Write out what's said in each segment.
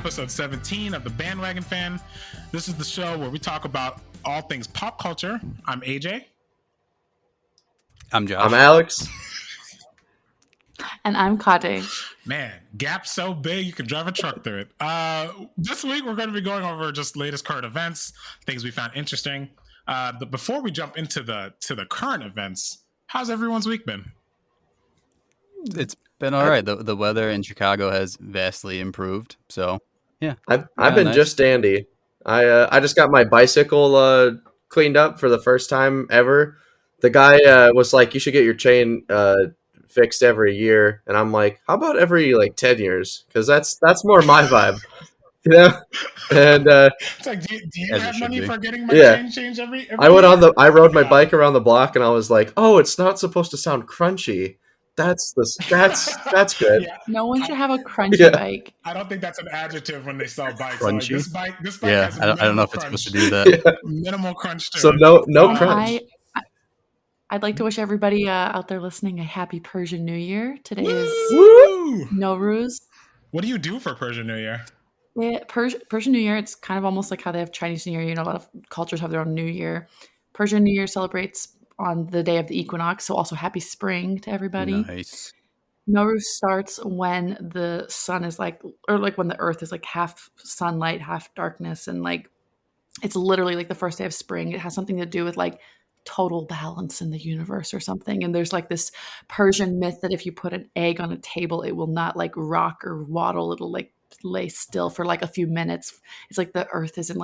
episode 17 of The Bandwagon Fan. This is the show where we talk about all things pop culture. I'm AJ. I'm Josh. I'm Alex. And I'm Kade. Man, gap so big you can drive a truck through it. This week we're going to be going over just latest current events, things we found interesting. But before we jump into the current events, how's everyone's week been? It's been all right. The weather in Chicago has vastly improved. So yeah, I've been nice. Just dandy. I just got my bicycle cleaned up for the first time ever. The guy was like, "You should get your chain fixed every year," and I'm like, "How about every 10 years? Because that's more my vibe." Yeah, and it's like, do you have money for getting my chain changed every I rode my bike around the block, and I was like, "Oh, it's not supposed to sound crunchy." That's good. Yeah. No one should have a crunchy bike. I don't think that's an adjective when they sell bikes. Crunchy? Like, this bike yeah, has I don't know if it's supposed to do that. Yeah. Minimal crunch to so it. No crunch. I'd like to wish everybody out there listening a happy Persian New Year. Today is Nowruz. What do you do for Persian New Year? Yeah, Persian New Year, it's kind of almost like how they have Chinese New Year. You know, a lot of cultures have their own New Year. Persian New Year celebrates on the day of the equinox, so also happy spring to everybody. Nice. Nowruz starts when the sun is when the earth is half sunlight, half darkness, and it's literally the first day of spring. It has something to do with total balance in the universe or something. And there's this Persian myth that if you put an egg on a table, it will not rock or waddle. It'll lay still for a few minutes. It's the earth is in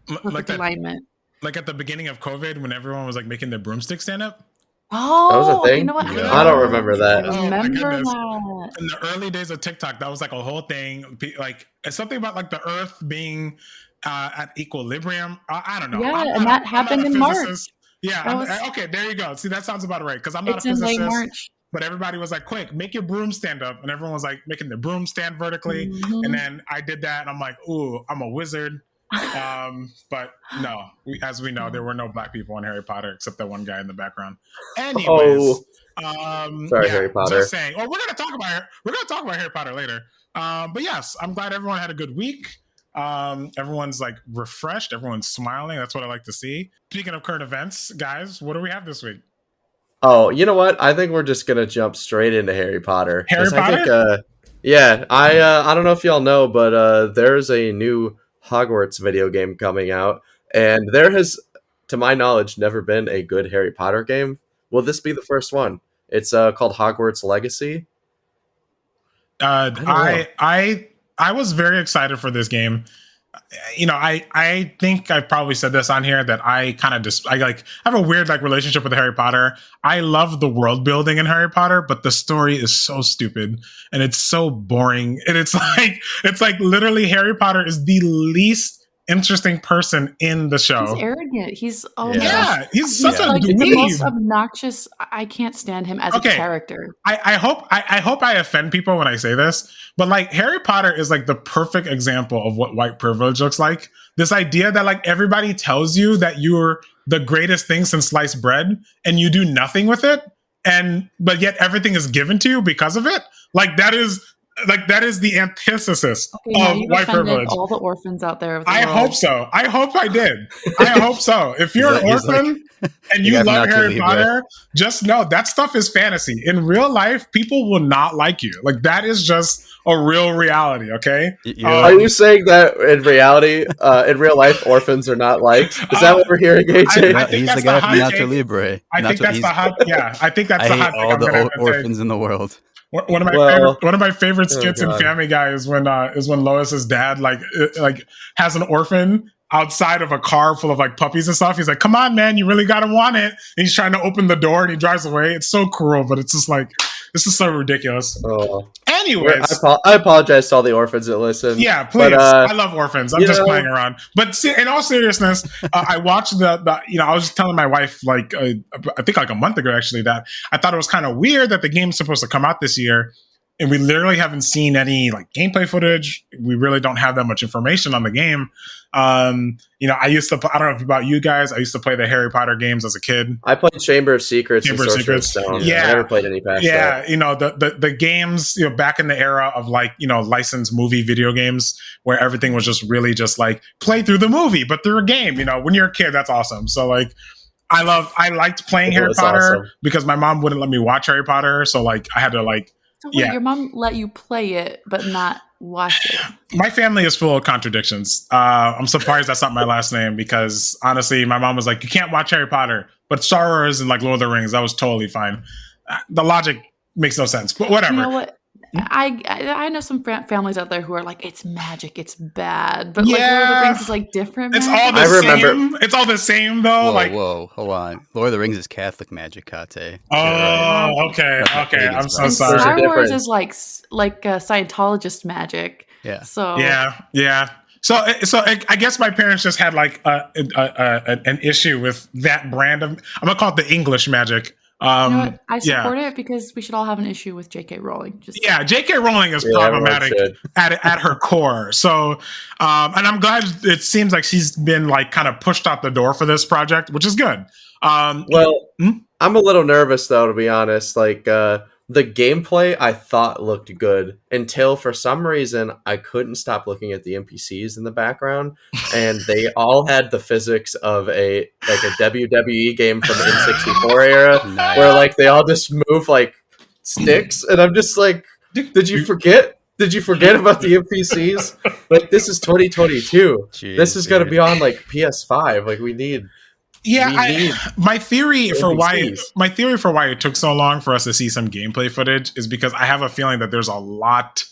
perfect alignment. Like at the beginning of COVID when everyone was making their broomstick stand up. Oh, that was a thing. You know what? Yeah. I don't remember that. I remember that. In the early days of TikTok, that was a whole thing. It's something about the earth being at equilibrium. I don't know. Yeah, and that happened in March. Yeah. Okay, there you go. See, that sounds about right because I'm not a physicist. It's in late March. But everybody was quick, make your broom stand up. And everyone was making their broom stand vertically. Mm-hmm. And then I did that. And I'm like, ooh, I'm a wizard. But no, as we know, there were no black people in Harry Potter except that one guy in the background. Anyways, sorry, Harry Potter. Just saying. We're gonna talk about Harry Potter later. But yes, I'm glad everyone had a good week. Everyone's refreshed. Everyone's smiling. That's what I like to see. Speaking of current events, guys, what do we have this week? Oh, you know what? I think we're just gonna jump straight into Harry Potter. Harry Potter? I don't know if y'all know, but there's a new Hogwarts video game coming out, and there has, to my knowledge, never been a good Harry Potter game. Will this be the first one? It's called Hogwarts Legacy. I was very excited for this game. I think I've probably said this on here that I kind of I have a weird relationship with Harry Potter. I love the world building in Harry Potter, but the story is so stupid and it's so boring. And it's literally Harry Potter is the least interesting person in the show. He's arrogant. He's he's such a the dweeb. most obnoxious. I can't stand him as a character. I hope I offend people when I say this, but Harry Potter is the perfect example of what white privilege looks like. This idea that everybody tells you that you're the greatest thing since sliced bread and you do nothing with it, but yet everything is given to you because of it. That is the antithesis of white privilege. All the orphans out there. I hope so. I hope I did. I hope so. If you're an orphan and you love Harry Potter, just know that stuff is fantasy. In real life, people will not like you. That is just a real reality. Okay. Are you saying that in reality, in real life, orphans are not liked? Is that what we're hearing, AJ? I think he's the guy from Nacho Libre. I think that's the hot. Yeah, I think that's the hot. I hate all the orphans in the world. One of my favorite skits in Family Guy is when Lois's dad has an orphan outside of a car full of puppies and stuff. He's like, "Come on, man, you really gotta want it." And he's trying to open the door and he drives away. It's so cruel, but it's just this is so ridiculous. Oh. Anyways, I apologize to all the orphans that listen. Yeah, please. But, I love orphans. I'm just playing around. But in all seriousness, I watched I was just telling my wife I think a month ago actually that I thought it was kind of weird that the game's supposed to come out this year and we literally haven't seen any like gameplay footage. We really don't have that much information on the game. You know, I don't know about you guys. I used to play the Harry Potter games as a kid. I played Chamber of Secrets and Chamber of Sorcerer's Secrets. Stone. Yeah. I never played any past that. You know, the games, you know, back in the era of like, you know, licensed movie video games where everything was just really just like play through the movie, but through a game. You know, when you're a kid, that's awesome. So like, I liked playing Harry Potter awesome. because my mom wouldn't let me watch Harry Potter. So like, I had to like, So wait, your mom let you play it, but not watch it. My family is full of contradictions. I'm surprised that's not my last name because honestly, my mom was like, you can't watch Harry Potter, but Star Wars and like Lord of the Rings, that was totally fine. The logic makes no sense, but whatever. You know what? I know some families out there who are like, it's magic, it's bad, but like Lord of the Rings is like different. It's magic. all the I same. remember- It's all the same though. Whoa, hold on. Lord of the Rings is Catholic magic, Kate. Oh, okay. I'm so And sorry. Star Wars difference. is like Scientologist magic. Yeah. So Yeah. So I guess my parents just had like an issue with that brand of. I'm gonna call it the English magic. You know what? I support it because we should all have an issue with J.K. Rowling. J.K. Rowling is Yeah, problematic everyone should. at her core. So, and I'm glad it seems like she's been like kind of pushed out the door for this project, which is good. Well, I'm a little nervous though, to be honest. Like the gameplay I thought looked good until for some reason I couldn't stop looking at the NPCs in the background, and they all had the physics of a WWE game from the N64 era, Nice. where like they all just move like sticks, and I'm just like, did you forget? Did you forget about the NPCs? Like, this is 2022. Jeez, this is going to dude. be on like PS5. Like, we need. My theory for why NPCs. it took so long for us to see some gameplay footage is because I have a feeling that there's a lot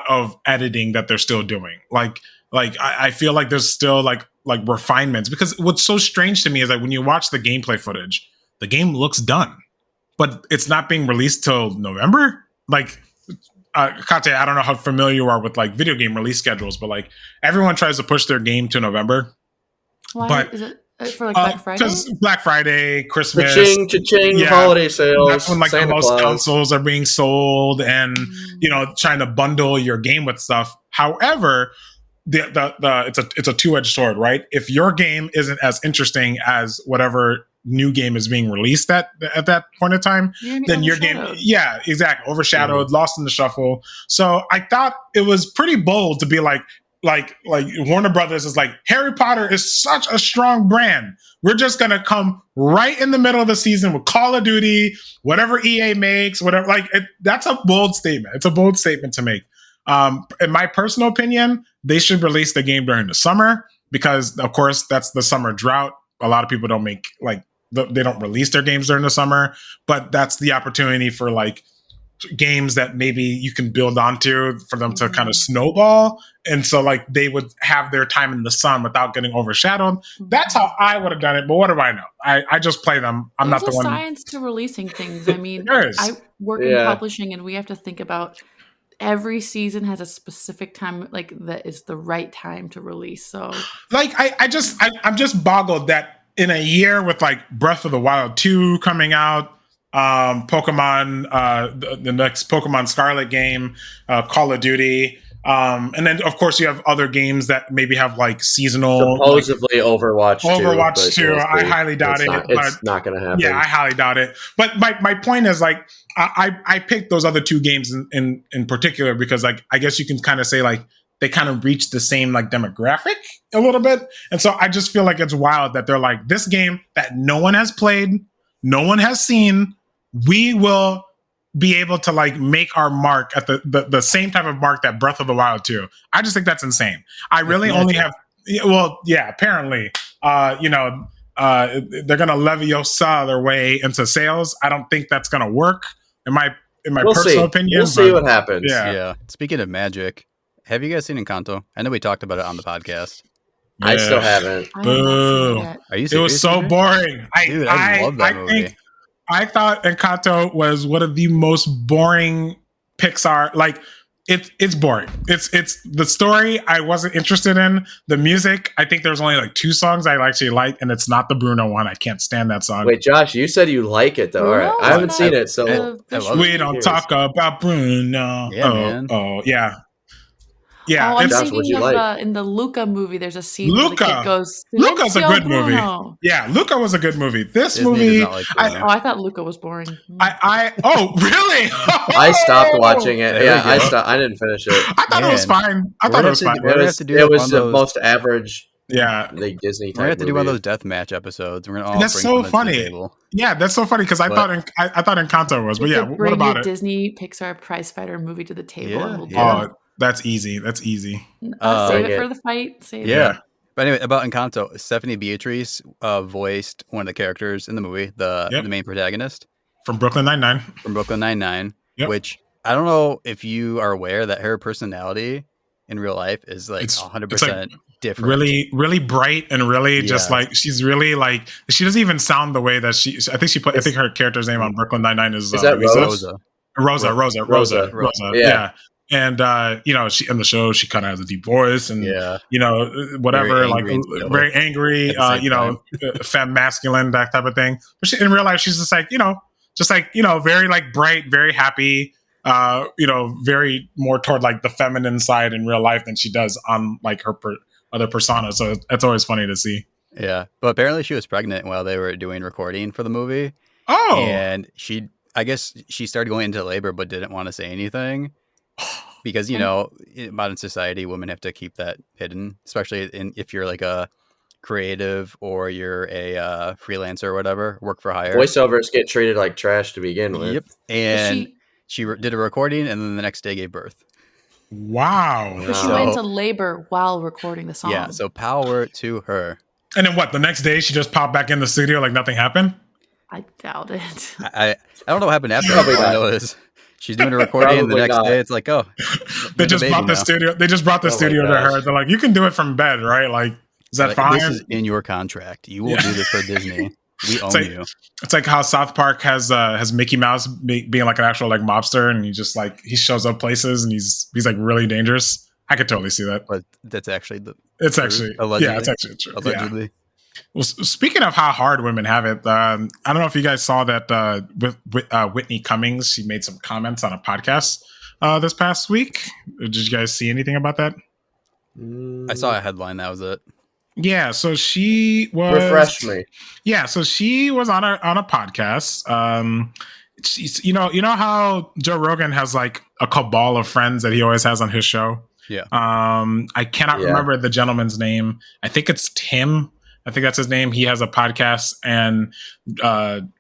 of editing that they're still doing. Like I feel like there's still like refinements, because what's so strange to me is that when you watch the gameplay footage, the game looks done, but it's not being released till November. Like, Kate, I don't know how familiar you are with like video game release schedules, but like everyone tries to push their game to November. why but- is it for like Black Friday? Because Black Friday, Christmas, Cha-ching, cha-ching, Yeah. holiday sales. that's when like Santa the most Claus. consoles are being sold, and you know, trying to bundle your game with stuff. However, it's a two-edged sword, right? If your game isn't as interesting as whatever new game is being released at that point in time, You're gonna be then your game, overshadowed. overshadowed, lost in the shuffle. So I thought it was pretty bold to be like Warner Brothers is like, Harry Potter is such a strong brand. We're just gonna come right in the middle of the season with Call of Duty, whatever EA makes, whatever. That's a bold statement. It's a bold statement to make. In my personal opinion, they should release the game during the summer because, of course, that's the summer drought. A lot of people don't make they don't release their games during the summer, but that's the opportunity for like games that maybe you can build onto for them to kind of snowball. And so like they would have their time in the sun without getting overshadowed. That's how I would have done it. But what do I know? I just play them. I'm There's not the a one. science to releasing things. I mean, There is. I work in publishing, and we have to think about every season has a specific time, like that is the right time to release. So Like I'm just boggled that in a year with like Breath of the Wild 2 coming out, Pokemon, the next Pokemon Scarlet game, Call of Duty, and then of course you have other games that maybe have like seasonal. Supposedly Overwatch 2. Overwatch 2, we'll I see. highly doubt It's it. It's not going to happen. Yeah, I highly doubt it. But my point is like I picked those other two games in particular because like I guess you can kind of say like they kind of reach the same like demographic a little bit. And so I just feel like it's wild that they're like, this game that no one has played, no one has seen, we will be able to like make our mark at the same type of mark that Breath of the Wild 2. I just think that's insane. I really only have, apparently, they're going to Leviosa their way into sales. I don't think that's going to work in my We'll personal see. opinion. We'll see what happens. Yeah. Speaking of magic, have you guys seen Encanto? I know we talked about it on the podcast. I still haven't. I have not seen Boo. it yet. Are you It serious? was so Peter? boring. Dude, I love that movie. I thought Encanto was one of the most boring Pixar. Like It's boring. It's the story I wasn't interested in. The music, I think there's only like 2 songs I actually like, and it's not the Bruno one. I can't stand that song. Wait, Josh, you said you like it though. All right, I haven't seen it, so we don't talk about Bruno. Yeah, man. Yeah. Yeah, Oh, I'm Josh, what'd thinking you of like? In the Luca movie, there's a scene where the kid goes, Luca's a "Silenzio, good movie. Bruno." Yeah, Luca was a good movie. This Disney movie, does not like Bruno. I thought Luca was boring. oh really? I stopped watching it. There Yeah, we go. I didn't finish it. I thought it was fine. I thought it was fine. We're gonna have to do It was one of the those- most average, Yeah, like Disney We're gonna have type to do one of movie. those deathmatch episodes. We're gonna all That's bring so something to the funny. table. Yeah, that's so funny because I thought Encanto was, but You yeah, could what bring about your it? Disney Pixar prize fighter movie to the table. Yeah, and we'll do yeah. it. Oh, that's easy. That's easy. Save Like it for it. the fight. Save Yeah. it. But anyway, about Encanto, Stephanie Beatrice voiced one of the characters in the movie, the main protagonist From Brooklyn Nine-Nine. from Brooklyn Nine-Nine, Yep. which I don't know if you are aware that her personality in real life is like It's 100% different. Really, really bright and really just Yeah. like she's really like she doesn't even sound the way that she. I think she put. I think her character's name on Brooklyn Nine-Nine is that Lisa? Rosa. Rosa. Yeah. And she in the show she kind of has a deep voice and Yeah. whatever, Very like angry and stoic very angry, at the same femme masculine, that type of thing. But in real life, she's just like very like bright, very happy, very more toward like the feminine side in real life than she does on like her other persona. So it's always funny to see. Yeah. But apparently she was pregnant while they were doing recording for the movie. Oh, And I guess she started going into labor but didn't want to say anything. Because, in modern society, women have to keep that hidden, especially if you're like a creative or you're a freelancer or whatever, work for hire. Voiceovers get treated like trash to begin with. Yep. And she did a recording and then the next day gave birth. wow. But she So- went into labor while recording the song. Yeah. So power to her. And then what? The next day she just popped back in the studio like nothing happened. I doubt it. I don't know what happened after. Probably All I not. know is she's doing a recording and the Probably next not. day it's like, oh, They just brought the studio. They just brought the Oh my studio to gosh. her. They're like, you can do it from bed, right? Like, is that Like, fine? this is in your contract. You will do this for Disney. We own like- you. It's like how South Park has Mickey Mouse being like an actual like mobster, and he just like he shows up places and he's like really dangerous. I could totally see that. But that's actually It's actually allegedly. yeah, it's actually true. Yeah. allegedly. Well, speaking of how hard women have it, I don't know if you guys saw that with Whitney Cummings. She made some comments on a podcast this past week. Did you guys see anything about that? I saw a headline. That was it. Yeah, so she was Refresh me. Yeah, so she was on a podcast. She's, you know how Joe Rogan has like a cabal of friends that he always has on his show. Yeah. I cannot remember the gentleman's name. I think it's Tim. I think that's his name. He has a podcast, and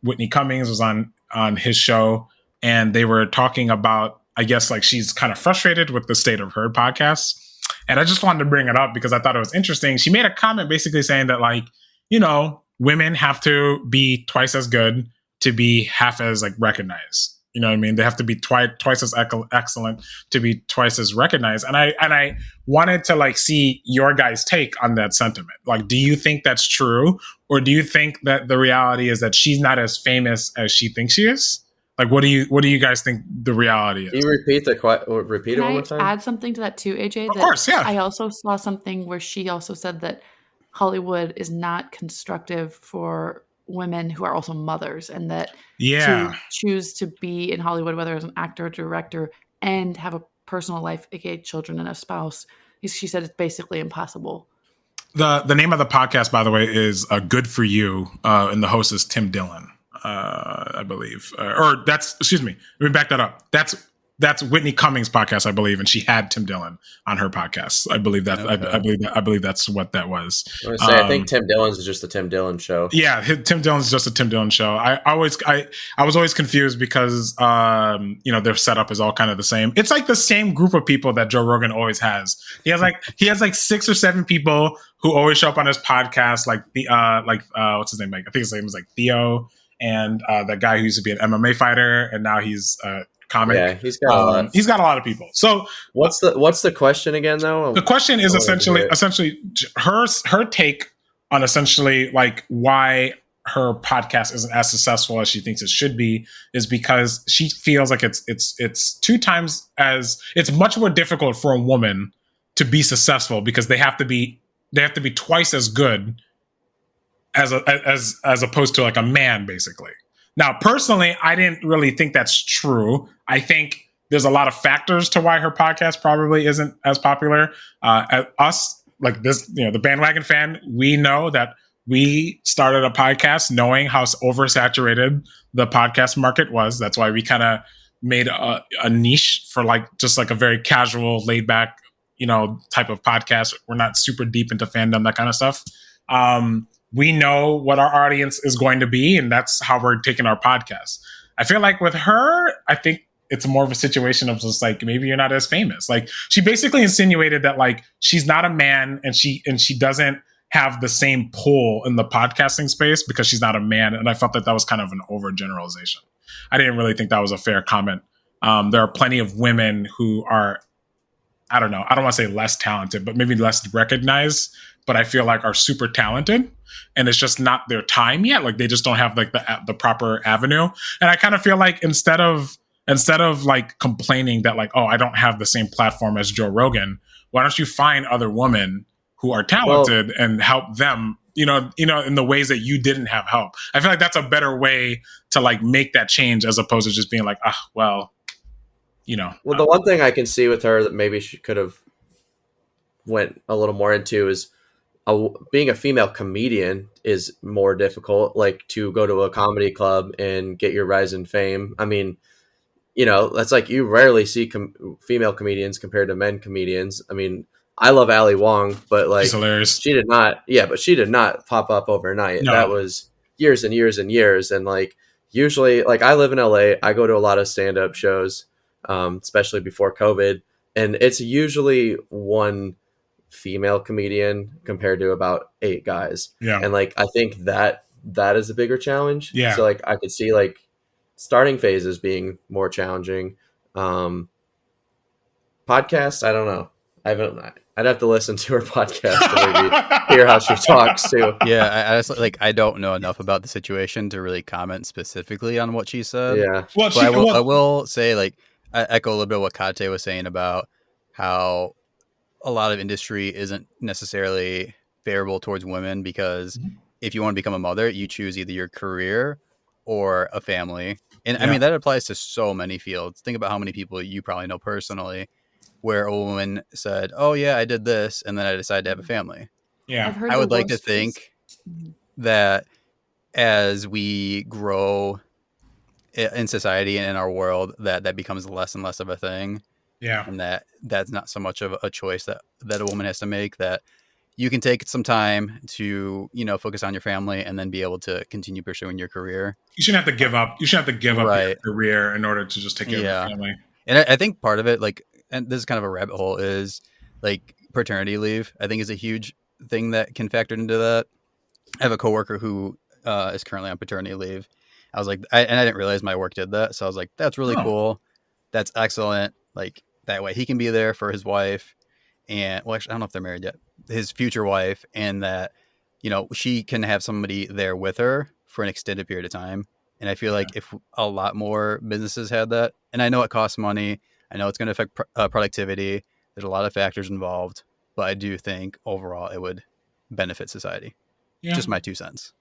Whitney Cummings was on his show, and they were talking about, I guess, like she's kind of frustrated with the state of her podcast. And I just wanted to bring it up because I thought it was interesting. She made a comment basically saying that, like, women have to be twice as good to be half as like recognized. You know what I mean? They have to be twice as excellent to be twice as recognized. And I wanted to like see your guys' take on that sentiment. Like, do you think that's true, or do you think that the reality is that she's not as famous as she thinks she is? Like, what do you guys think the reality is? Can you repeat repeat it Can one I more time? add something to that too, AJ? Of course, yeah. I also saw something where she also said that Hollywood is not constructive for women who are also mothers, and that to choose to be in Hollywood, whether as an actor or director, and have a personal life, aka children and a spouse, she said it's basically impossible. The name of the podcast, by the way, is Good For You, and the host is Tim Dillon, I believe. Excuse me, let me back that up. That's Whitney Cummings' podcast, I believe, and she had Tim Dillon on her podcast. I believe that. Okay. I believe that's what that was. I think Tim Dillon's is just a Tim Dillon show. Yeah, Tim Dillon's just a Tim Dillon show. I was always confused because their setup is all kind of the same. It's like the same group of people that Joe Rogan always has. He has like 6 or 7 people who always show up on his podcast. Like what's his name? Like, I think his name is like Theo, and that guy who used to be an MMA fighter, and now he's comic. Yeah, he's got a lot. He's got a lot of people. So what's the question again, though? the question is essentially her take on essentially like why her podcast isn't as successful as she thinks it should be is because she feels like it's 2 times as it's much more difficult for a woman to be successful because they have to be twice as good as opposed to like a man, basically. Now, personally, I didn't really think that's true. I think there's a lot of factors to why her podcast probably isn't as popular. Us, like this, the bandwagon fan, we know that we started a podcast knowing how oversaturated the podcast market was. That's why we kind of made a niche for just a very casual, laid back, type of podcast. We're not super deep into fandom, that kind of stuff. We know what our audience is going to be, and that's how we're taking our podcast. I feel like with her, I think it's more of a situation of just like, maybe you're not as famous. Like, she basically insinuated that like she's not a man and she doesn't have the same pull in the podcasting space because she's not a man. And I felt that was kind of an overgeneralization. I didn't really think that was a fair comment. There are plenty of women who are, I don't know, I don't want to say less talented, but maybe less recognized, but I feel like are super talented, and it's just not their time yet. Like, they just don't have like the proper avenue. And I kind of feel like instead of like complaining that like, oh, I don't have the same platform as Joe Rogan, why don't you find other women who are talented and help them, in the ways that you didn't have help? I feel like that's a better way to like make that change as opposed to just being like, Well, the one thing I can see with her that maybe she could have went a little more into is being a female comedian is more difficult, like to go to a comedy club and get your rise in fame. I mean, that's like, you rarely see female comedians compared to men comedians. I mean, I love Ali Wong, but like, she's hilarious. She did not pop up overnight. No. That was years and years and years. And like, usually, like, I live in LA, I go to a lot of stand-up shows, especially before COVID. And it's usually one female comedian compared to about 8 guys. Yeah. And like, I think that is a bigger challenge. Yeah. So like, I could see like starting phases being more challenging. Podcast, I don't know. I'd have to listen to her podcast to maybe hear how she talks too. Yeah, I don't know enough about the situation to really comment specifically on what she said. Yeah. Well, I will say, like, I echo a little bit what Kate was saying about how a lot of industry isn't necessarily favorable towards women because if you want to become a mother, you choose either your career or a family. And I mean, that applies to so many fields. Think about how many people you probably know personally where a woman said, oh yeah, I did this, and then I decided to have a family. Yeah. I would like to think that as we grow in society and in our world, that becomes less and less of a thing. Yeah. And that's not so much of a choice that a woman has to make, that you can take some time to, focus on your family and then be able to continue pursuing your career. You shouldn't have to give up. You shouldn't have to give up your career in order to just take care of your family. And I think part of it, like, and this is kind of a rabbit hole, is like paternity leave, I think, is a huge thing that can factor into that. I have a coworker who is currently on paternity leave. I was like, and I didn't realize my work did that. So I was like, that's really cool. That's excellent. Like, that way he can be there for his wife. And, well, actually, I don't know if they're married yet, his future wife, and that, she can have somebody there with her for an extended period of time. And I feel like if a lot more businesses had that, and I know it costs money, I know it's going to affect productivity, there's a lot of factors involved, but I do think overall it would benefit society. Yeah. Just my 2 cents.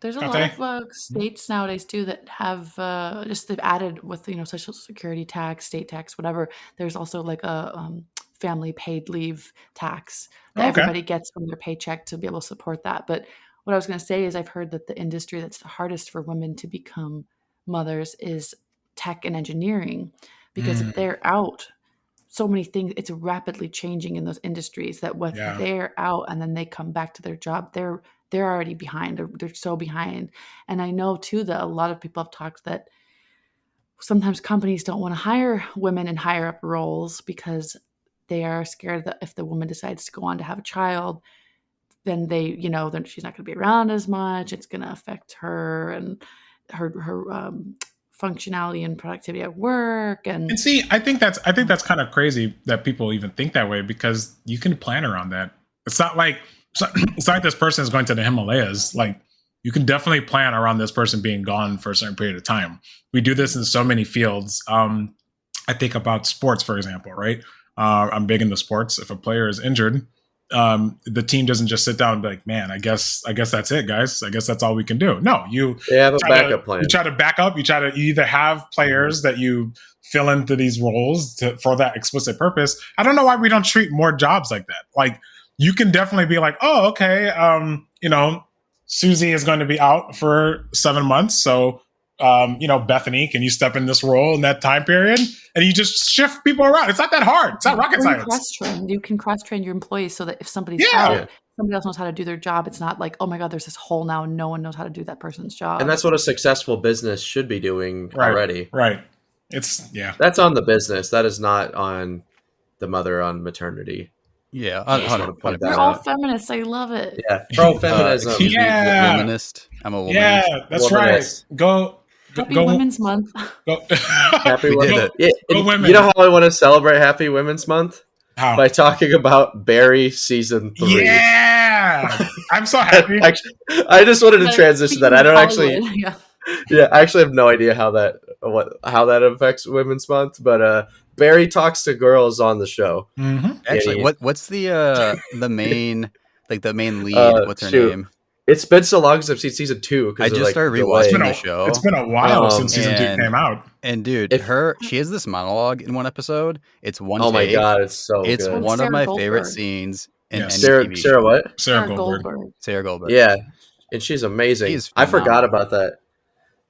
There's a lot of states nowadays too that have they've added with social security tax, state tax, whatever. There's also like a family paid leave tax that everybody gets from their paycheck to be able to support that. But what I was going to say is I've heard that the industry that's the hardest for women to become mothers is tech and engineering, because if they're out, so many things, it's rapidly changing in those industries that when they're out and then they come back to their job, they're already behind. They're so behind. And I know too that a lot of people have talked that sometimes companies don't want to hire women in higher up roles because they are scared that if the woman decides to go on to have a child, then then she's not going to be around as much. It's going to affect her and her functionality and productivity at work. And see, I think that's kind of crazy that people even think that way, because you can plan around that. It's not like this person is going to the Himalayas. Like, you can definitely plan around this person being gone for a certain period of time. We do this in so many fields. I think about sports, for example, right? I'm big into sports. If a player is injured, the team doesn't just sit down and be like, man, I guess that's it, guys. I guess that's all we can do. No, they have a backup plan. You try to back up. You either have players that you fill into these roles for that explicit purpose. I don't know why we don't treat more jobs like that. Like, you can definitely be like, oh, okay, Susie is going to be out for 7 months. So, Bethany, can you step in this role in that time period? And you just shift people around. It's not that hard. It's not rocket science. You can cross-train your employees so that if somebody's out, somebody else knows how to do their job. It's not like, oh my God, there's this hole now. No one knows how to do that person's job. And that's what a successful business should be doing already. Right. That's on the business. That is not on the mother on maternity. Yeah, we're all feminists. I love it. Yeah, pro-feminism. Womanist. I'm a womanist. Yeah, that's womanist. Right. Happy Women's Month. Happy Women's Women. You know how I want to celebrate Happy Women's Month? How? By talking about Barry season 3. Yeah, I'm so happy. Actually, I just wanted to transition that. I don't actually. Yeah, I actually have no idea how that affects Women's Month, but Barry talks to girls on the show. Mm-hmm. Actually, what's the main lead? What's her name? It's been so long since I've seen season 2. I just started rewatching the show. It's been a while since season 2 came out. And dude, she has this monologue in one episode. It's one. Oh my God, it's so good. It's one of my favorite scenes. In Sarah what? Sarah Goldberg. Sarah Goldberg. Yeah, and she's amazing. I forgot about that.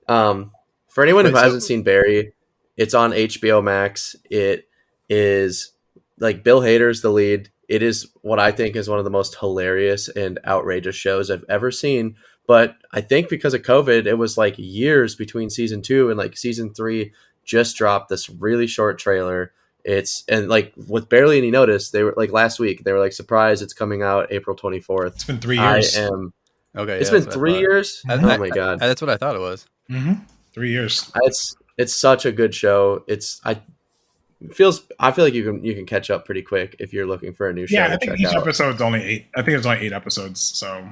For anyone who hasn't seen Barry, it's on HBO Max. It is like Bill Hader's the lead. It is what I think is one of the most hilarious and outrageous shows I've ever seen. But I think because of COVID, it was like years between season 2 and like season 3 just dropped this really short trailer. And like with barely any notice, they were like last week, they were like, surprise, it's coming out April 24th. It's been 3 years. It's been 3 years? Oh my God. That's what I thought it was. Mm-hmm. 3 years. It's such a good show. I feel like you can catch up pretty quick if you're looking for a new show. Yeah, I think each episode's only 8. I think there's only 8 episodes. So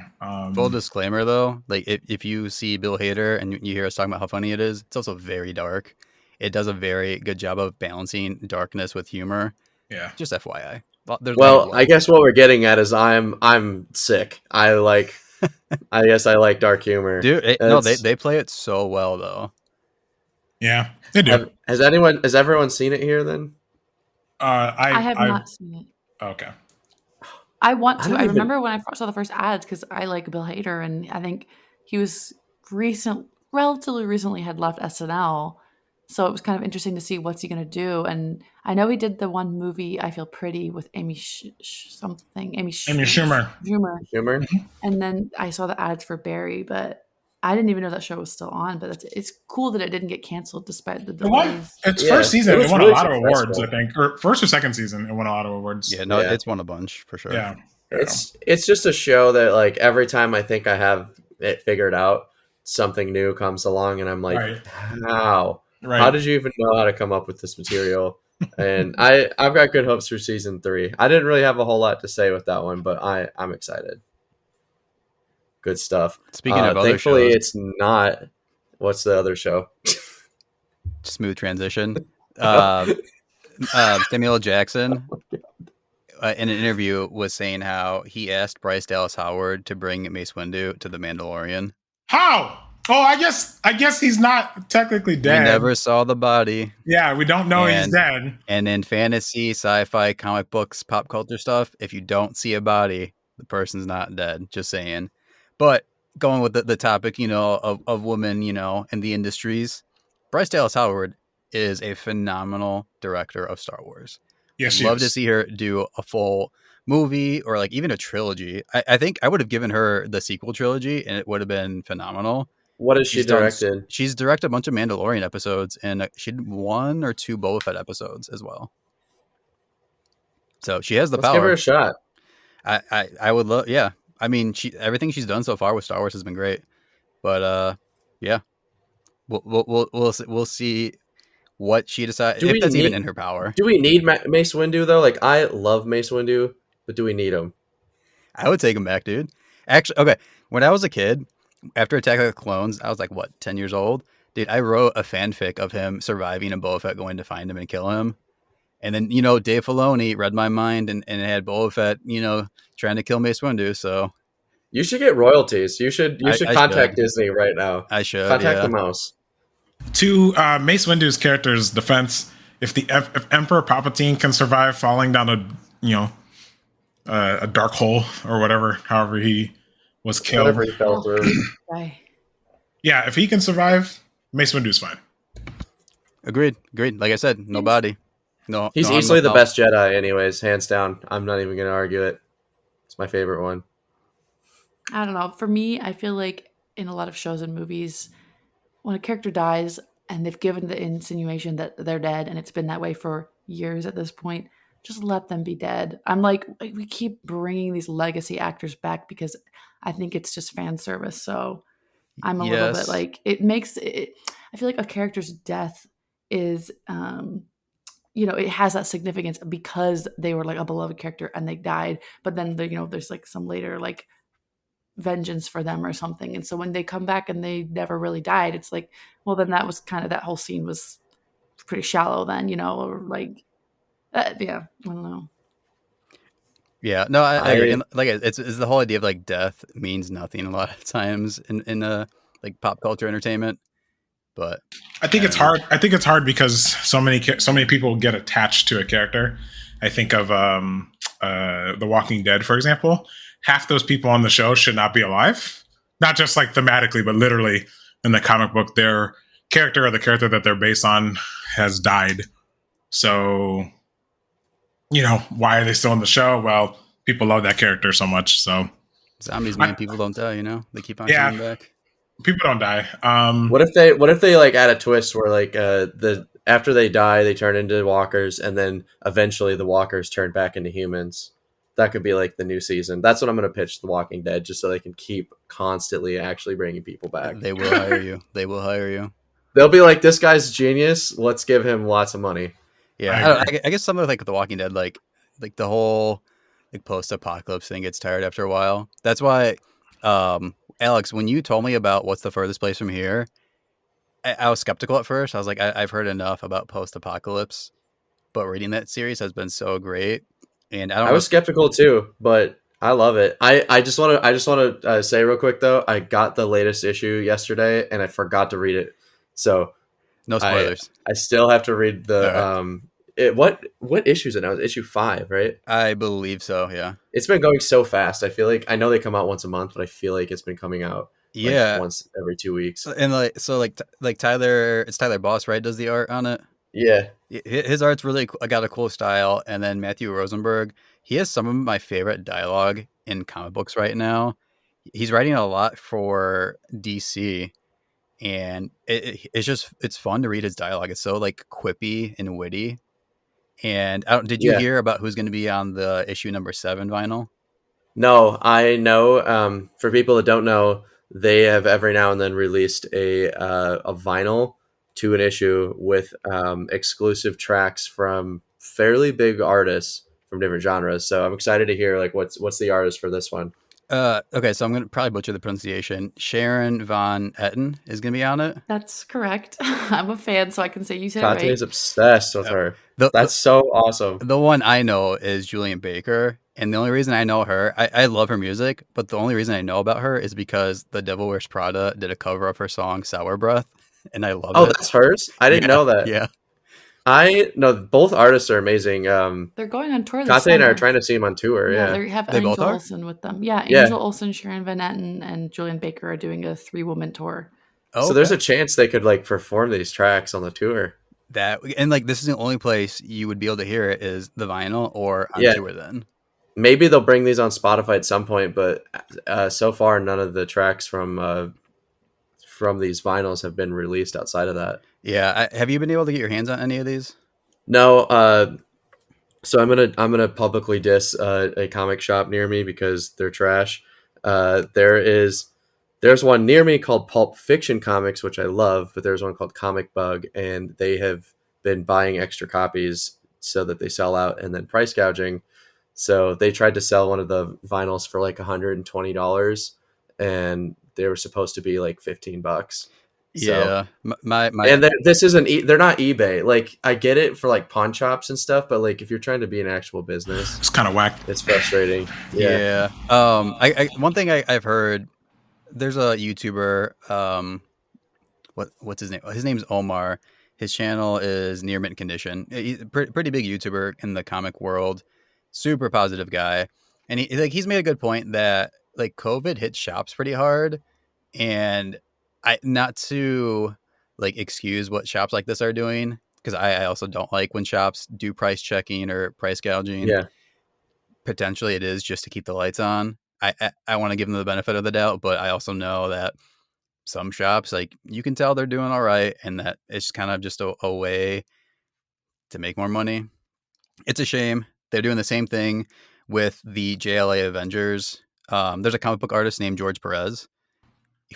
full disclaimer though, like if you see Bill Hader and you hear us talking about how funny it is, it's also very dark. It does a very good job of balancing darkness with humor. Yeah. Just FYI. I guess what we're getting at is I'm sick. I guess I like dark humor. Dude, they play it so well though. Yeah, they do. Has everyone seen it here then? I have not seen it. Okay. I want to. I remember when I saw the first ads because I like Bill Hader, and I think he was relatively recently had left SNL, so it was kind of interesting to see what's he going to do. And I know he did the one movie I Feel Pretty with Amy Schumer. And then I saw the ads for Barry, but I didn't even know that show was still on, but it's cool that it didn't get canceled despite the delays. First season, it won a lot of awards, I think. Or first or second season, it won a lot of awards. Yeah, no, it's won a bunch for sure. Yeah. It's just a show that like every time I think I have it figured out, something new comes along and I'm like, how? Right. How did you even know how to come up with this material? And I've got good hopes for season 3. I didn't really have a whole lot to say with that one, but I'm excited. Good stuff. Speaking of other thankfully shows, it's not. What's the other show? Smooth transition. Samuel L. Jackson, in an interview, was saying how he asked Bryce Dallas Howard to bring Mace Windu to The Mandalorian. How? Oh, I guess he's not technically dead. We never saw the body. Yeah, we don't know he's dead. And in fantasy, sci-fi, comic books, pop culture stuff, if you don't see a body, the person's not dead. Just saying. But going with the topic, of women, in the industries, Bryce Dallas Howard is a phenomenal director of Star Wars. Yes, I'd love to see her do a full movie or like even a trilogy. I think I would have given her the sequel trilogy and it would have been phenomenal. What has she directed? She's directed a bunch of Mandalorian episodes and she did 1 or 2 Boba Fett episodes as well. So she has the power. Give her a shot. I would love, yeah. I mean, everything she's done so far with Star Wars has been great, but yeah, we'll see what she decides if that's even in her power. Do we need Mace Windu though? Like, I love Mace Windu, but do we need him? I would take him back, dude. Actually, okay. When I was a kid, after Attack of the Clones, I was like, what, 10 years old? Dude, I wrote a fanfic of him surviving and Boba Fett going to find him and kill him. And then, Dave Filoni read my mind and it had Boba Fett, trying to kill Mace Windu. So You should get royalties. You should I contact should. Disney right now. I should Contact yeah. the mouse. To Mace Windu's character's defense, if Emperor Palpatine can survive falling down a dark hole or whatever, however he was killed. Whatever he fell through. Yeah, if he can survive, Mace Windu's fine. Agreed. Like I said, no body. No. He's no easily the no best Jedi, anyways, hands down. I'm not even going to argue it. It's my favorite one. I don't know. For me, I feel like in a lot of shows and movies, when a character dies and they've given the insinuation that they're dead and it's been that way for years at this point, just let them be dead. I'm like, we keep bringing these legacy actors back because I think it's just fan service. So I'm a little bit like, it makes it, I feel like a character's death is, it has that significance because they were like a beloved character and they died, but then there's like some later like vengeance for them or something. And so when they come back and they never really died, it's like, well, then that was kind of, that whole scene was pretty shallow then, or like, yeah, I don't know. Yeah, no, I agree. Like it's the whole idea of like death means nothing a lot of times in like pop culture entertainment. But I think it's hard. I think it's hard because so many people get attached to a character. I think of The Walking Dead, for example. Half those people on the show should not be alive. Not just like thematically, but literally in the comic book, their character or the character that they're based on has died. So, why are they still on the show? Well, people love that character so much. So zombies, man, people don't die. They keep on coming back. People don't die. What if they like add a twist where like after they die they turn into walkers and then eventually the walkers turn back into humans? That could be like the new season. That's what I'm going to pitch The Walking Dead, just so they can keep constantly actually bringing people back. They will hire you. They'll be like, this guy's genius. Let's give him lots of money. Yeah, I guess some of like The Walking Dead, like the whole like post-apocalypse thing gets tired after a while. That's why, Alex, when you told me about What's the Furthest Place from Here, I was skeptical at first. I was like, I've heard enough about post-apocalypse, but reading that series has been so great. And I was skeptical too, but I love it. I just want to say real quick though, I got the latest issue yesterday and I forgot to read it. So no spoilers. I still have to read the what issue is it now? It's issue 5, right? I believe so. Yeah. It's been going so fast. I feel like I know they come out once a month, but I feel like it's been coming out once every 2 weeks. And like Tyler, it's Tyler Boss, right? Does the art on it? Yeah. His art's really got a cool style. And then Matthew Rosenberg, he has some of my favorite dialogue in comic books right now. He's writing a lot for DC, and it's fun to read his dialogue. It's so like quippy and witty. And did you hear about who's going to be on the issue number 7 vinyl? No, I know. For people that don't know, they have every now and then released a vinyl to an issue with exclusive tracks from fairly big artists from different genres. So I'm excited to hear like what's the artist for this one. Okay, so I'm going to probably butcher the pronunciation. Sharon Von Etten is going to be on it. That's correct. I'm a fan, so I can say you said Kate it right. is obsessed with her. That's so awesome. The one I know is Julian Baker, and the only reason I know her, I love her music, but the only reason I know about her is because The Devil Wears Prada did a cover of her song Sour Breath, and I love it. Oh, that's hers? I didn't know that. Yeah. I know both artists are amazing. They're going on tour this Kate and I summer. are trying to see them on tour. Yeah, they have They Angel both are? Olsen with them. Yeah, Angel Olsen, Sharon Van Etten, and Julian Baker are doing a 3-woman tour. Oh, so there's a chance they could like perform these tracks on the tour. and like this is the only place you would be able to hear it is the vinyl or on tour then. Maybe they'll bring these on Spotify at some point, but so far none of the tracks from these vinyls have been released outside of that. Yeah, have you been able to get your hands on any of these? No, so I'm gonna publicly diss a comic shop near me because they're trash. There's one near me called Pulp Fiction Comics, which I love, but there's one called Comic Bug, and they have been buying extra copies so that they sell out and then price gouging. So they tried to sell one of the vinyls for like $120, and they were supposed to be like $15. Yeah, my and this isn't they're not eBay. Like, I get it for like pawn shops and stuff, but like if you're trying to be an actual business, It's kind of whack. it's frustrating. yeah. I one thing I've heard, there's a YouTuber, what's his name? His name's Omar. His channel is Near Mint Condition. He's a pretty big YouTuber in the comic world, super positive guy, and he's made a good point that like COVID hit shops pretty hard, and I not to like excuse what shops like this are doing, because I also don't like when shops do price checking or price gouging. Yeah. Potentially it is just to keep the lights on. I want to give them the benefit of the doubt, but I also know that some shops, like, you can tell they're doing all right, and that it's kind of just a way to make more money. It's a shame. They're doing the same thing with the JLA Avengers. There's a comic book artist named George Perez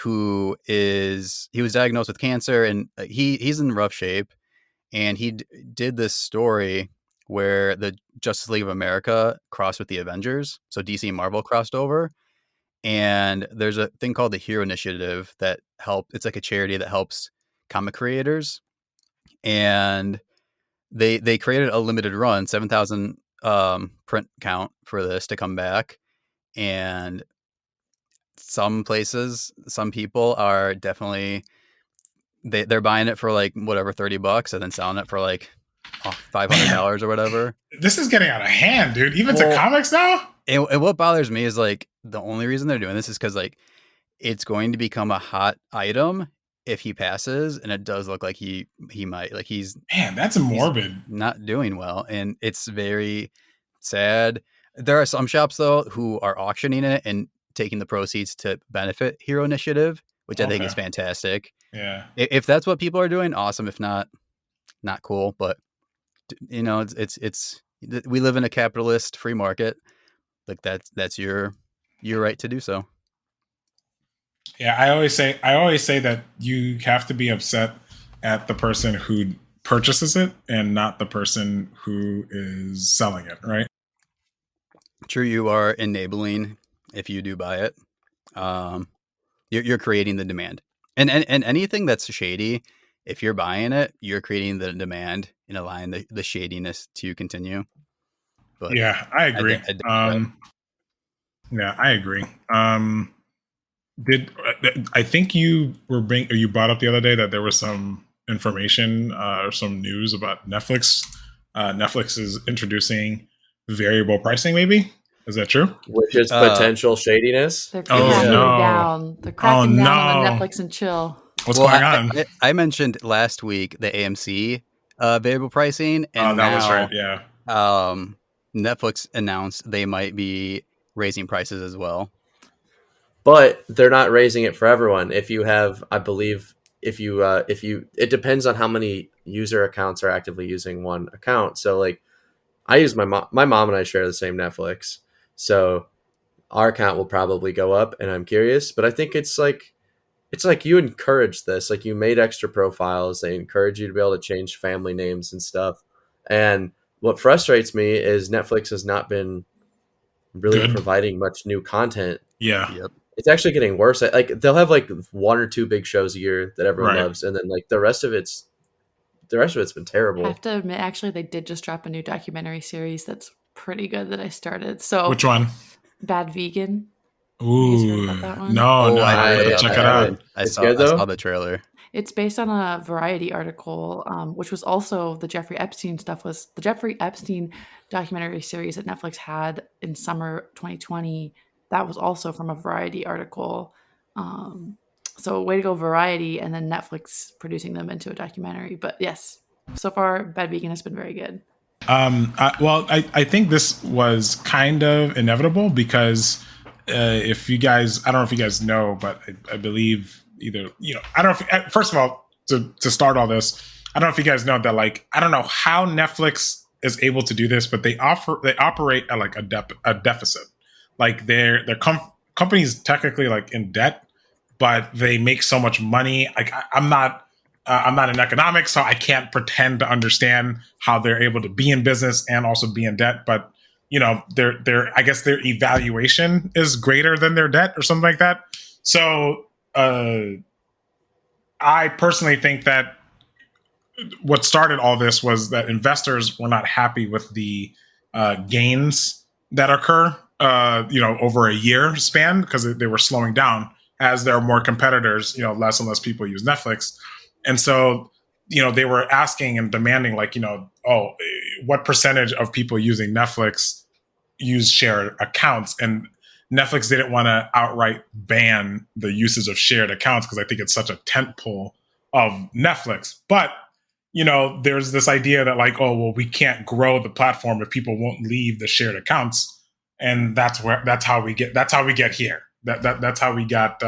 who he was diagnosed with cancer, and he's in rough shape, and he did this story where the Justice League of America crossed with the Avengers, so DC and Marvel crossed over, and there's a thing called the Hero Initiative that it's like a charity that helps comic creators, and they created a limited run, 7,000 print count for this to come back, and some places, some people are definitely they're buying it for like whatever $30 and then selling it for like $500 or whatever. This is getting out of hand, dude. Even to comics now. And what bothers me is like the only reason they're doing this is because like it's going to become a hot item if he passes, and it does look like he might, like that's morbid. Not doing well, and it's very sad. There are some shops though who are auctioning it and taking the proceeds to benefit Hero Initiative, which I think is fantastic. Yeah. If that's what people are doing, awesome. If not, not cool. But you know, it's we live in a capitalist free market. Like that's your right to do so. Yeah, I always say that you have to be upset at the person who purchases it and not the person who is selling it, right? True, you are enabling if you do buy it. You're creating the demand, and anything that's shady, if you're buying it, you're creating the demand and allowing the shadiness to continue. But yeah, I agree. Yeah, I agree. I think you brought up the other day that there was some information or some news about Netflix? Netflix is introducing variable pricing, maybe. Is that true? Which is potential shadiness. They're cracking down. They're cracking down on the Netflix and chill. What's going on? I mentioned last week the AMC variable pricing, and that was right. Yeah. Netflix announced they might be raising prices as well. But they're not raising it for everyone. If you have, I believe, it depends on how many user accounts are actively using one account. So like, I use my mom and I share the same Netflix. So our account will probably go up, and I'm curious, but I think it's like you encourage this, like you made extra profiles. They encourage you to be able to change family names and stuff. And what frustrates me is Netflix has not been really providing much new content. Yeah. Yep. It's actually getting worse. Like they'll have like one or two big shows a year that everyone loves, and then like the rest of it's been terrible. I have to admit, actually, they did just drop a new documentary series that's pretty good that I started. So which one? Bad Vegan. Ooh, no, I check it out. I saw the trailer. It's based on a Variety article, which was also the Jeffrey Epstein stuff. Was the Jeffrey Epstein documentary series that Netflix had in summer 2020? That was also from a Variety article. So way to go, Variety, and then Netflix producing them into a documentary. But yes, so far, Bad Vegan has been very good. I think this was kind of inevitable because if you guys, I don't know if you guys know, but I believe I don't know if, first of all, to start all this, I don't know if you guys know that, like, I don't know how Netflix is able to do this, but they operate at like a deficit. Like their company's technically like in debt, but they make so much money. Like I'm not in economics, so I can't pretend to understand how they're able to be in business and also be in debt. But I guess their evaluation is greater than their debt or something like that. So I personally think that what started all this was that investors were not happy with the gains that occur, over a year span, because they were slowing down as there are more competitors. Less and less people use Netflix, and so they were asking and demanding, like, what percentage of people using Netflix use shared accounts, and Netflix didn't want to outright ban the usage of shared accounts because I think it's such a tentpole of Netflix. But there's this idea that, like, oh well, we can't grow the platform if people won't leave the shared accounts, and that's how we get here. That's how we got.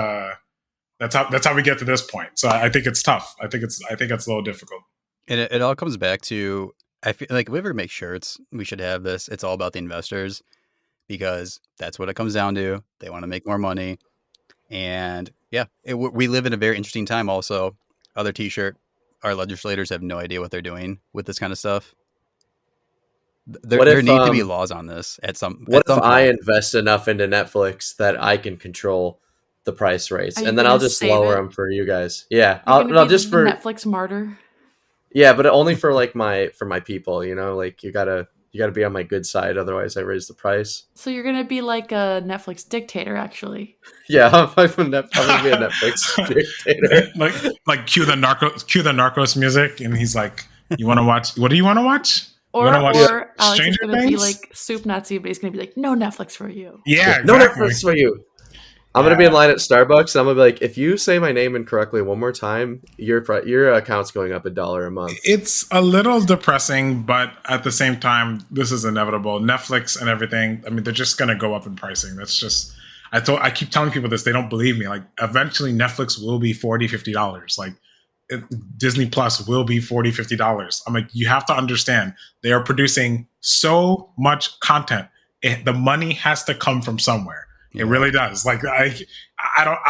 That's how we get to this point. So I think it's tough. I think it's a little difficult. And it all comes back to, I feel like if we ever make shirts, we should have this. It's all about the investors, because that's what it comes down to. They want to make more money. And yeah, we live in a very interesting time also. Other t-shirt, our legislators have no idea what they're doing with this kind of stuff. There need to be laws on this at some What if point. I invest enough into Netflix that I can control the price rates, and then I'll just lower them for you guys? Yeah, I'll just for Netflix martyr. Yeah, but only for like for my people, like you gotta be on my good side, otherwise I raise the price. So you're gonna be like a Netflix dictator, actually. Yeah, I'm gonna be a Netflix dictator. like cue the Narcos music, and he's like, "You want to watch? What do you want to watch? Or Alex Stranger is gonna Things? be like Soup Nazi, but he's gonna be like, no Netflix for you. Yeah, exactly. No Netflix for you. I'm gonna be in line at Starbucks, and I'm gonna be like, if you say my name incorrectly one more time, your account's going up $1 a month. It's a little depressing, but at the same time, this is inevitable. Netflix and everything, I mean, they're just gonna go up in pricing. That's just, I keep telling people this, they don't believe me. Like, eventually Netflix will be $40, $50. Like, Disney Plus will be $40, $50. I'm like, you have to understand, they are producing so much content. The money has to come from somewhere. It really does. Like, I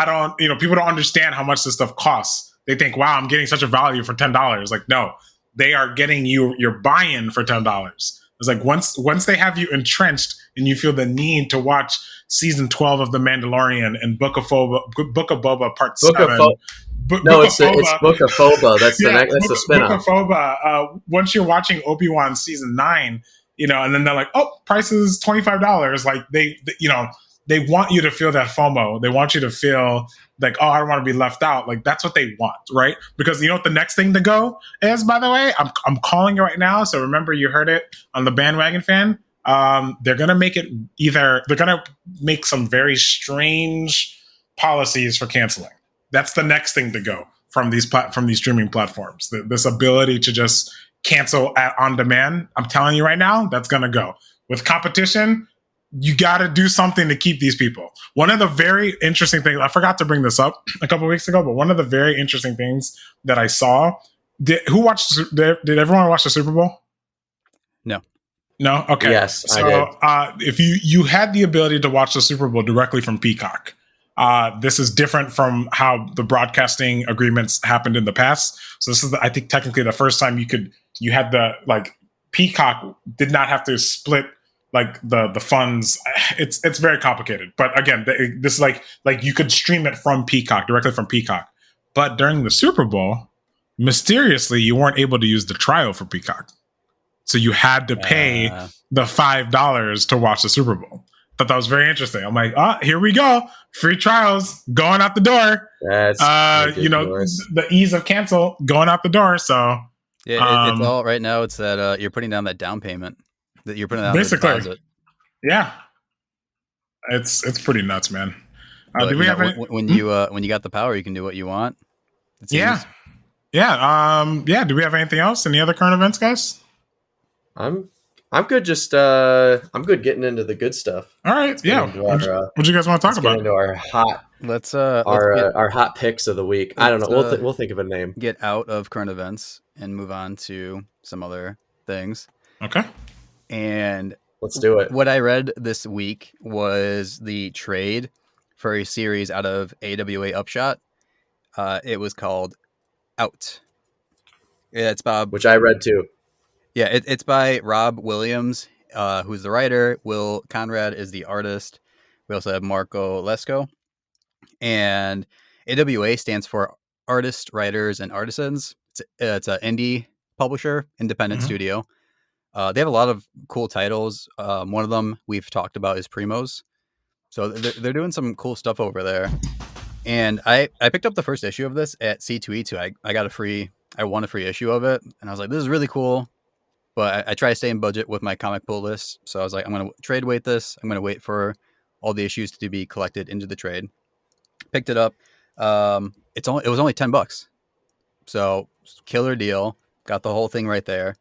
don't, people don't understand how much this stuff costs. They think, wow, I'm getting such a value for $10. Like, no, they are getting your buy-in for $10. It's like, once they have you entrenched and you feel the need to watch season 12 of The Mandalorian and Book of Boba Part 7. It's Book of Boba. That's the spinoff. Book of Boba. Once you're watching Obi-Wan season 9, and then they're like, oh, price is $25. Like, they want you to feel that FOMO. They want you to feel like, oh, I don't want to be left out. Like, that's what they want, right? Because you know what the next thing to go is, by the way? I'm calling it right now. So remember, you heard it on the Bandwagon Fan. They're going to make it they're going to make some very strange policies for canceling. That's the next thing to go from these streaming platforms. This ability to just cancel on demand. I'm telling you right now, that's going to go. With competition, you got to do something to keep these people. One of the very interesting things, I forgot to bring this up a couple of weeks ago, but one of the very interesting things that I saw, did everyone watch the Super Bowl? No? Okay. Yes, so, I did. If you had the ability to watch the Super Bowl directly from Peacock, this is different from how the broadcasting agreements happened in the past. So this is, I think, technically the first time you had the, like, Peacock did not have to split like the funds. It's very complicated, but again, this is like you could stream it from Peacock, directly from Peacock. But during the Super Bowl, mysteriously, you weren't able to use the trial for Peacock, so you had to pay the $5 to watch the Super Bowl. Thought that was very interesting. I'm like, here we go, free trials going out the door. That's the ease of cancel going out the door. So yeah, it's all right now. It's that you're putting down that down payment. That you're putting out basically, the deposit. Yeah, it's pretty nuts, man. But, when you got the power, you can do what you want. Yeah. Do we have anything else? Any other current events, guys? I'm good. Just I'm good getting into the good stuff. All right. Yeah. What you guys want to talk about? Into our hot. Our hot picks of the week. I don't know. We'll think of a name. Get out of current events and move on to some other things. Okay. And let's do it. What I read this week was the trade for a series out of AWA Upshot. It was called Out. Yeah, it's Bob. Which I read too. Yeah, it's by Rob Williams, who's the writer. Will Conrad is the artist. We also have Marco Lesko. And AWA stands for Artists, Writers, and Artisans. It's an indie publisher, independent studio. They have a lot of cool titles. One of them we've talked about is Primos. So they're doing some cool stuff over there. And I picked up the first issue of this at C2E2. I won a free issue of it. And I was like, this is really cool. But I try to stay in budget with my comic pool list. So I was like, I'm going to trade weight this. I'm going to wait for all the issues to be collected into the trade. Picked it up. It was only $10. So killer deal. Got the whole thing right there.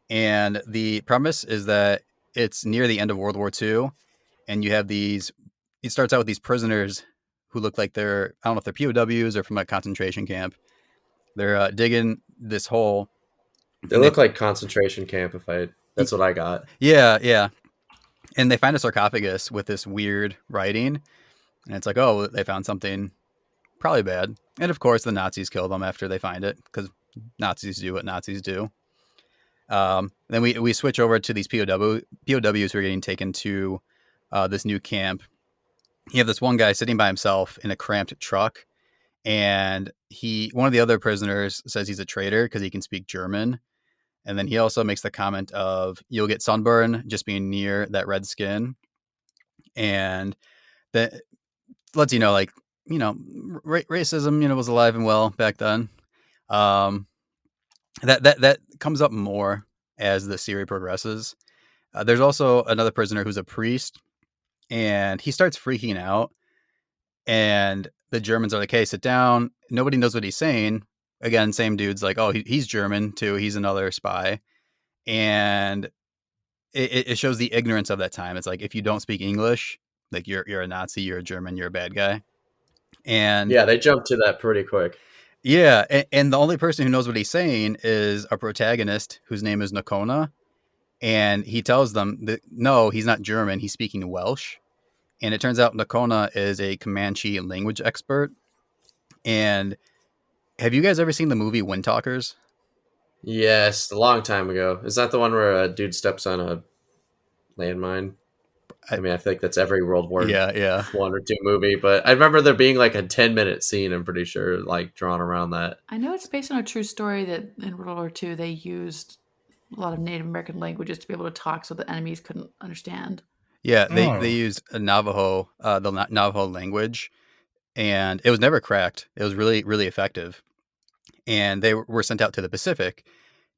And the premise is that it's near the end of World War II. And you have it starts out with these prisoners who look like I don't know if they're POWs or from a concentration camp. They're digging this hole. They look like concentration camp. That's what I got. Yeah. And they find a sarcophagus with this weird writing. And it's like, oh, they found something probably bad. And of course, the Nazis kill them after they find it because Nazis do what Nazis do. Then we switch over to these POWs who are getting taken to this new camp. You have this one guy sitting by himself in a cramped truck. And one of the other prisoners says he's a traitor because he can speak German. And then he also makes the comment of, you'll get sunburn just being near that red skin. And that lets you know, like, racism, was alive and well back then. That comes up more as the series progresses. There's also another prisoner who's a priest, and he starts freaking out. And the Germans are like, hey, sit down. Nobody knows what he's saying. Again, same dude's like, oh, he's German too. He's another spy. And it shows the ignorance of that time. It's like, if you don't speak English, like you're a Nazi, you're a German, you're a bad guy. And yeah, they jumped to that pretty quick. Yeah. And the only person who knows what he's saying is our protagonist, whose name is Nakona. And he tells them that, no, he's not German. He's speaking Welsh. And it turns out Nakona is a Comanche language expert. And have you guys ever seen the movie Windtalkers? Yes, a long time ago. Is that the one where a dude steps on a landmine? I mean, I feel like that's every World War yeah. 1 or 2 movie, but I remember there being like a 10-minute scene, I'm pretty sure, like drawn around that. I know it's based on a true story that in World War II they used a lot of Native American languages to be able to talk so the enemies couldn't understand. Yeah, they used a Navajo, the Navajo language, and it was never cracked. It was really, really effective. And they were sent out to the Pacific.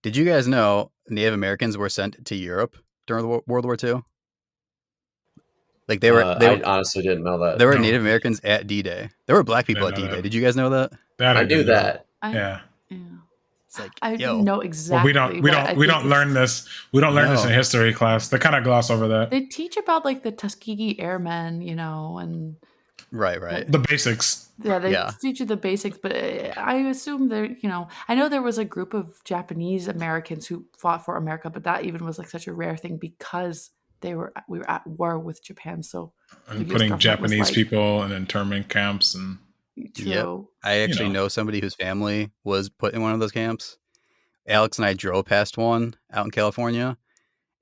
Did you guys know Native Americans were sent to Europe during World War II? Like they were. I honestly didn't know that. There were Native Americans at D-Day. There were Black people at D-Day. That. Did you guys know that? I knew that. Yeah. It's like, I didn't know exactly. Well, we don't learn this. We don't learn this in history class. They kind of gloss over that. They teach about like the Tuskegee Airmen, and right. The basics. Yeah, they teach you the basics, but I assume they're, I know there was a group of Japanese Americans who fought for America, but that even was like such a rare thing because we were at war with Japan. So and putting Japanese people in internment camps and. True. I actually know somebody whose family was put in one of those camps. Alex and I drove past one out in California,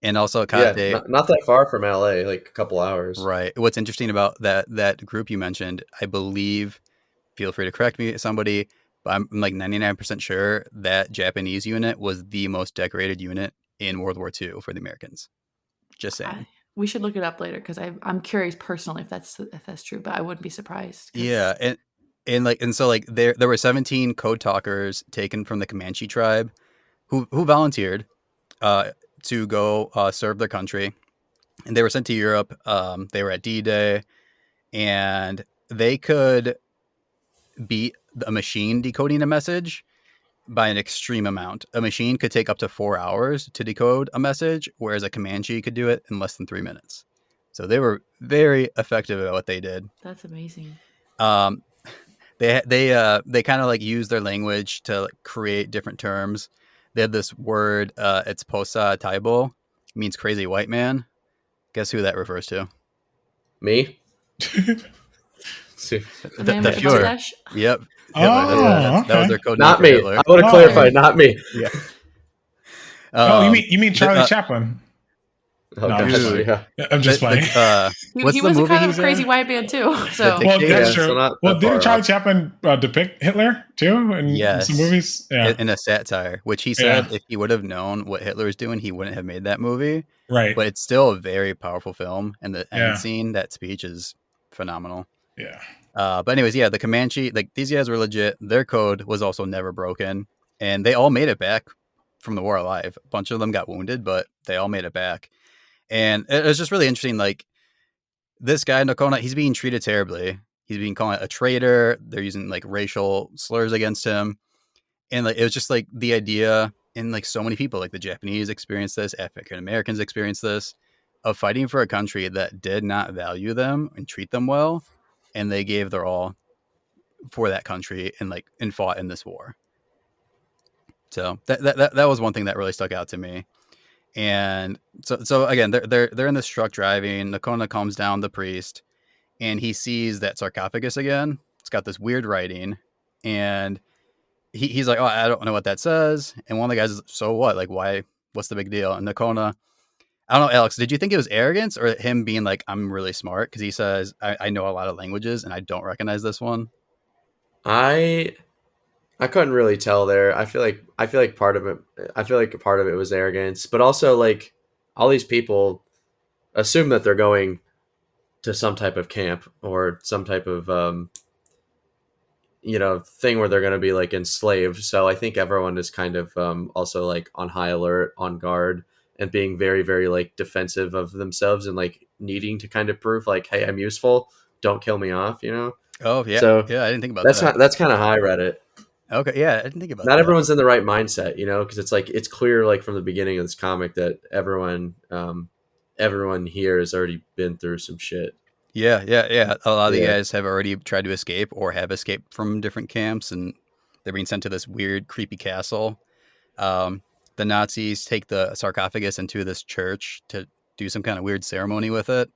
and also not that far from LA, like a couple hours. Right. What's interesting about that group you mentioned, I believe, feel free to correct me, somebody, but I'm like 99% sure that Japanese unit was the most decorated unit in World War II for the Americans. Just saying. We should look it up later because I'm curious personally if that's true, but I wouldn't be surprised. Yeah, and so there were 17 code talkers taken from the Comanche tribe who volunteered to go serve their country, and they were sent to Europe. They were at D-Day, and they could beat a machine decoding a message by an extreme amount. A machine could take up to 4 hours to decode a message, whereas a Comanche could do it in less than 3 minutes. So they were very effective at what they did. That's amazing. They kind of like use their language to like create different terms. They had this word, it's Posa Taibo, means crazy white man. Guess who that refers to? Me? The Fuhrer. Yep. Oh, that was their code. Not me. I want to clarify, not me. Yeah. You mean Charlie Chaplin? Oh, No, I'm gosh, Dude. yeah. I'm just playing. What's he the was a movie kind of he's a crazy in? white man too. So Well, Dictator? that's Yeah, true. so not Well, that didn't far Charlie off. Chaplin depict Hitler too in some Yes. movies? Yeah, In a satire, which he said if he would have known what Hitler was doing, he wouldn't have made that movie. right. But it's still a very powerful film, and the end Yeah. scene, that speech is phenomenal. Yeah. But anyways, yeah, the Comanche, like these guys were legit. Their code was also never broken, and they all made it back from the war alive. A bunch of them got wounded, but they all made it back. And it was just really interesting. Like this guy Nakona, he's being treated terribly. He's being called a traitor. They're using like racial slurs against him, and like it was just like the idea. And like so many people, like the Japanese experienced this, African Americans experienced this, of fighting for a country that did not value them and treat them well, and they gave their all for that country and fought in this war. So that was one thing that really stuck out to me. And so again, they're in this truck driving. Nakona calms down the priest, and he sees that sarcophagus again. It's got this weird writing, and he's like, "Oh, I don't know what that says." And one of the guys is, "So what? Like, why? What's the big deal?" And Nakona, I don't know, Alex, did you think it was arrogance or him being like, "I'm really smart"? Because he says, I know a lot of languages, and I don't recognize this one. I couldn't really tell there. I feel like part of it was arrogance, but also like all these people assume that they're going to some type of camp or some type of thing where they're going to be like enslaved. So I think everyone is kind of also like on high alert, on guard, and being very, very like defensive of themselves and like needing to kind of prove like, hey, I'm useful. Don't kill me off, you know? Oh yeah, So yeah, I didn't think about that's that. that's kind of how I read it. Okay, yeah, I didn't think about that. Not everyone's in the right mindset, you know, because it's like it's clear like from the beginning of this comic that everyone here has already been through some shit. Yeah. A lot of the Yeah. guys have already tried to escape or have escaped from different camps, and they're being sent to this weird, creepy castle. The Nazis take the sarcophagus into this church to do some kind of weird ceremony with it.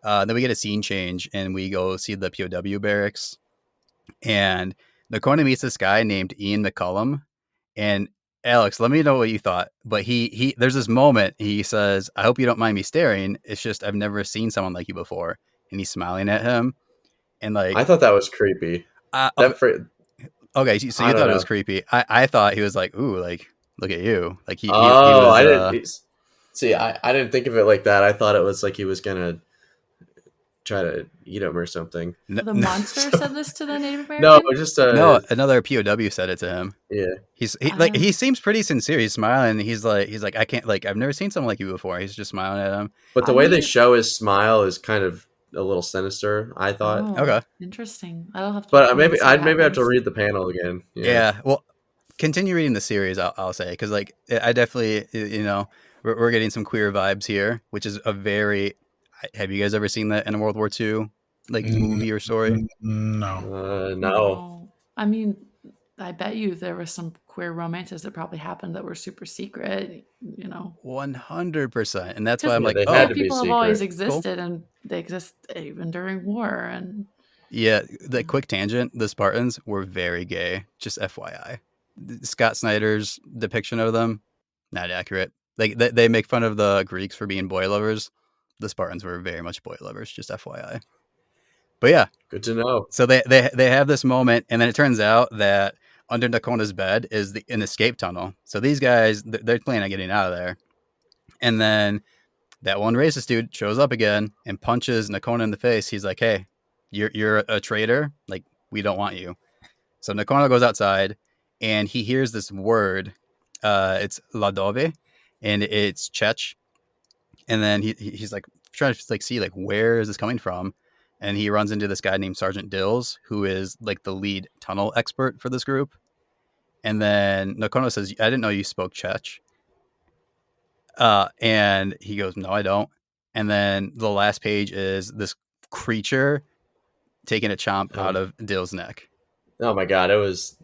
Then we get a scene change, and we go see the POW barracks. And Nakona meets this guy named Ian McCullum. And Alex, let me know what you thought. But he there's this moment, he says, "I hope you don't mind me staring. It's just I've never seen someone like you before." And he's smiling at him. And like I thought that was creepy. okay, so you thought it was creepy. I thought he was like, "Ooh, like look at you." Like he was, I didn't see. I didn't think of it like that. I thought it was like he was gonna try to eat him or something. the monster said this to the Native American? No, just no, another POW said it to him. Yeah, he seems pretty sincere. He's smiling. He's like, I can't, like, I've never seen someone like you before. He's just smiling at him. but the way they show his smile is kind of a little sinister, I thought. Oh, Okay, interesting. I'll have to. But maybe I'd have to read the panel again. Yeah. Well, continue reading the series. I'll say, because like I definitely, we're getting some queer vibes here, which is a very. Have you guys ever seen that in a World War II like movie or story? No. No. I mean, I bet you there were some queer romances that probably happened that were super secret. 100%, and that's why I'm like, they oh, had to be people have always secret. existed, and they exist even during war. And yeah, the quick tangent: the Spartans were very gay. Just FYI, Scott Snyder's depiction of them not accurate. Like they make fun of the Greeks for being boy lovers. The Spartans were very much boy lovers, just FYI. But yeah, Good to know. so they have this moment, and then it turns out that under Nakona's bed is an escape tunnel. So these guys, they're planning on getting out of there. And then that one racist dude shows up again and punches Nakona in the face. He's like, "Hey, you're a traitor. Like, we don't want you." So Nakona goes outside, and he hears this word. It's Ladove, and it's Czech. And then he's like trying to like see like where is this coming from, and he runs into this guy named Sergeant Dills, who is like the lead tunnel expert for this group. And then Nakona says, "I didn't know you spoke Czech." And he goes, "No, I don't." And then the last page is this creature taking a chomp out of Dill's neck. Oh my god, it was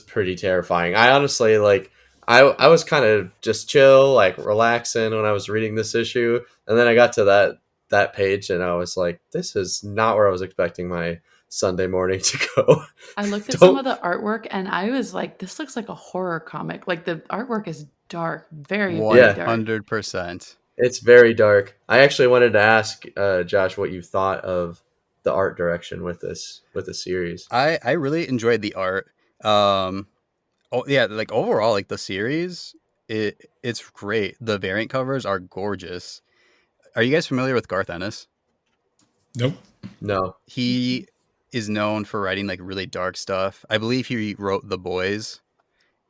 pretty terrifying. I honestly like. I was kind of just chill, like relaxing when I was reading this issue, and then I got to that page, and I was like, "This is not where I was expecting my Sunday morning to go." I looked at some of the artwork, and I was like, "This looks like a horror comic. Like the artwork is dark, very, very dark." 100%. It's very dark. I actually wanted to ask Josh what you thought of the art direction with this series. I really enjoyed the art. Oh yeah, like overall, like the series, it's great. The variant covers are gorgeous. Are you guys familiar with Garth Ennis? Nope. No. He is known for writing like really dark stuff. I believe he wrote The Boys,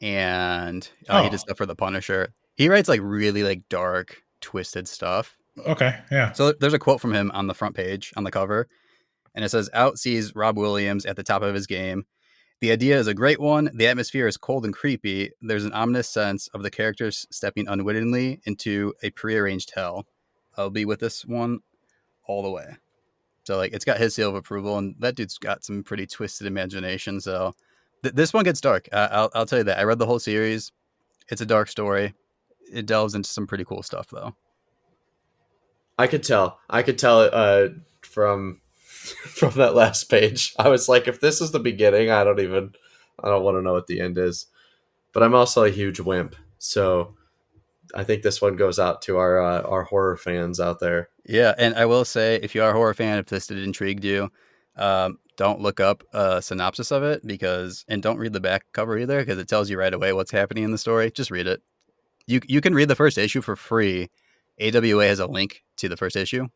and he did stuff for The Punisher. He writes like really like dark, twisted stuff. Okay. Yeah. So there's a quote from him on the front page on the cover, and it says, "Out sees Rob Williams at the top of his game. The idea is a great one. The atmosphere is cold and creepy. There's an ominous sense of the characters stepping unwittingly into a prearranged hell. I'll be with this one all the way." So like it's got his seal of approval, and that dude's got some pretty twisted imagination. So this one gets dark. I'll tell you that. I read the whole series. It's a dark story. It delves into some pretty cool stuff, though. I could tell from that last page. I was like, if this is the beginning, I don't want to know what the end is. But I'm also a huge wimp, so I think this one goes out to our horror fans out there. Yeah, and I will say, if you are a horror fan, if this did intrigue you, don't look up a synopsis of it and don't read the back cover either, because it tells you right away what's happening in the story. Just read it. You can read the first issue for free. AWA has a link to the first issue,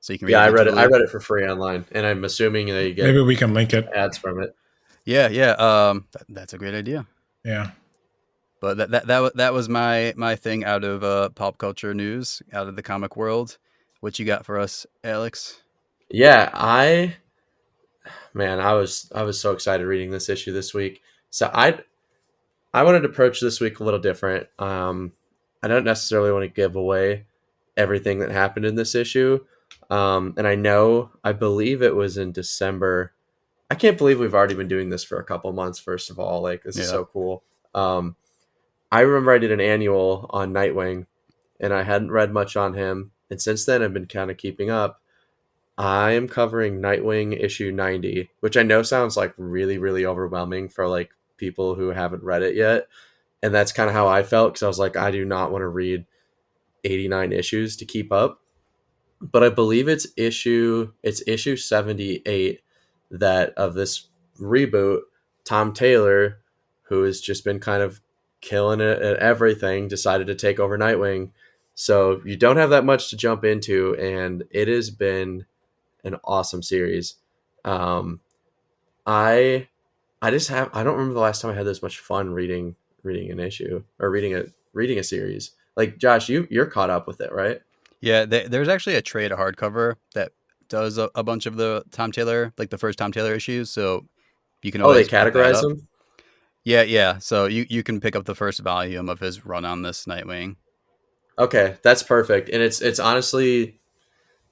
so you can read. Yeah, I read it. I read it for free online, and I'm assuming that you get maybe we can link it. Ads from it. Yeah. That's a great idea. Yeah. But that was my thing out of pop culture news, out of the comic world. What you got for us, Alex? Yeah, I was so excited reading this issue this week. So I wanted to approach this week a little different. I don't necessarily want to give away everything that happened in this issue. And I believe it was in December. I can't believe we've already been doing this for a couple months, first of all. Like, this is so cool. I remember I did an annual on Nightwing, and I hadn't read much on him. And since then, I've been kind of keeping up. I am covering Nightwing issue 90, which I know sounds like really, really overwhelming for like people who haven't read it yet. And that's kind of how I felt, because I was like, I do not want to read 89 issues to keep up. But I believe it's issue 78 that of this reboot, Tom Taylor, who has just been kind of killing it at everything, decided to take over Nightwing. So you don't have that much to jump into, and it has been an awesome series. I don't remember the last time I had this much fun reading an issue or reading a series. Like, Josh, you're caught up with it, right? Yeah, there's actually a trade, a hardcover that does a bunch of the Tom Taylor, like the first Tom Taylor issues. So you can always they categorize them. Yeah. So you can pick up the first volume of his run on this Nightwing. Okay, that's perfect. And it's honestly,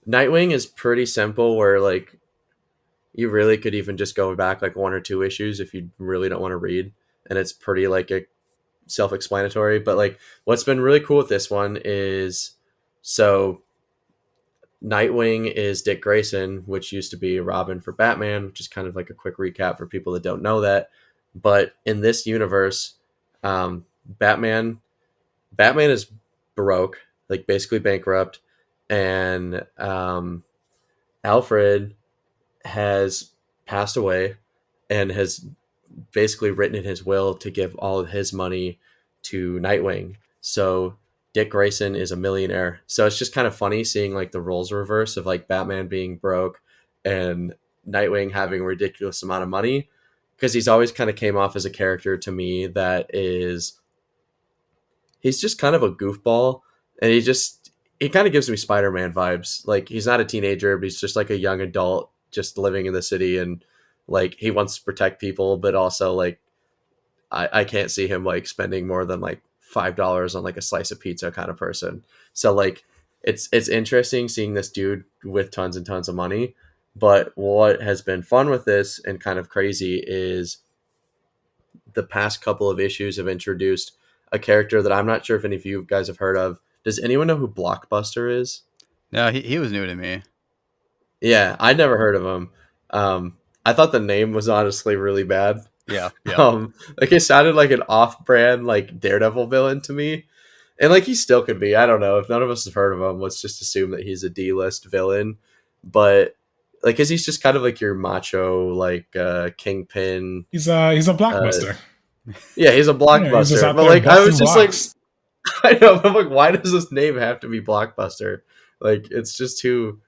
Nightwing is pretty simple, where like you really could even just go back like one or two issues if you really don't want to read, and it's pretty like a self-explanatory. But like what's been really cool with this one is, so Nightwing is Dick Grayson, which used to be Robin for Batman, which is kind of like a quick recap for people that don't know that. But in this universe, Batman is broke, like basically bankrupt, and Alfred has passed away and has basically written in his will to give all of his money to Nightwing. So Dick Grayson is a millionaire. So it's just kind of funny seeing like the roles reverse of like Batman being broke and Nightwing having a ridiculous amount of money, because he's always kind of came off as a character to me that is, he's just kind of a goofball, and he kind of gives me Spider-Man vibes. Like, he's not a teenager, but he's just like a young adult just living in the city, and like he wants to protect people, but also like I can't see him like spending more than like $5 on like a slice of pizza kind of person. So like it's interesting seeing this dude with tons and tons of money. But what has been fun with this and kind of crazy is the past couple of issues have introduced a character that I'm not sure if any of you guys have heard of. Does anyone know who Blockbuster is? No, he was new to me. Yeah, I'd never heard of him. I thought the name was honestly really bad. Yeah. Like, it sounded like an off-brand like Daredevil villain to me. And like he still could be. I don't know. If none of us have heard of him, let's just assume that he's a D-list villain. But like, cause he's just kind of like your macho, like kingpin. He's a blockbuster. Yeah, he's a blockbuster. He's just out but there like, I was busting just blocks. like, I know. I'm like, why does this name have to be Blockbuster? Like, it's just too.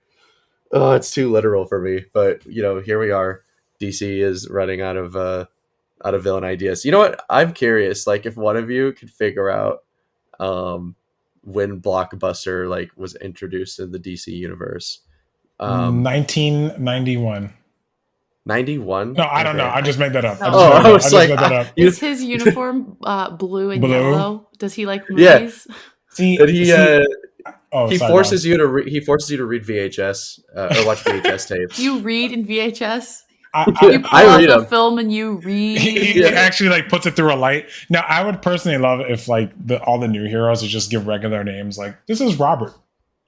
Oh, it's too literal for me. But you know, here we are. DC is running out of villain ideas. You know what? I'm curious. Like, if one of you could figure out when Blockbuster like was introduced in the DC universe. 1991. 91? No, I don't know. I just made that up. Oh, I was like, is his uniform blue and Blue? yellow? Does he like movies? Yeah. See, But he sorry, forces you to read VHS or watch VHS tapes. You read in VHS? I You pull out read the them. film and you read. he actually like puts it through a light. Now, I would personally love if like all the new heroes would just give regular names. Like, this is Robert.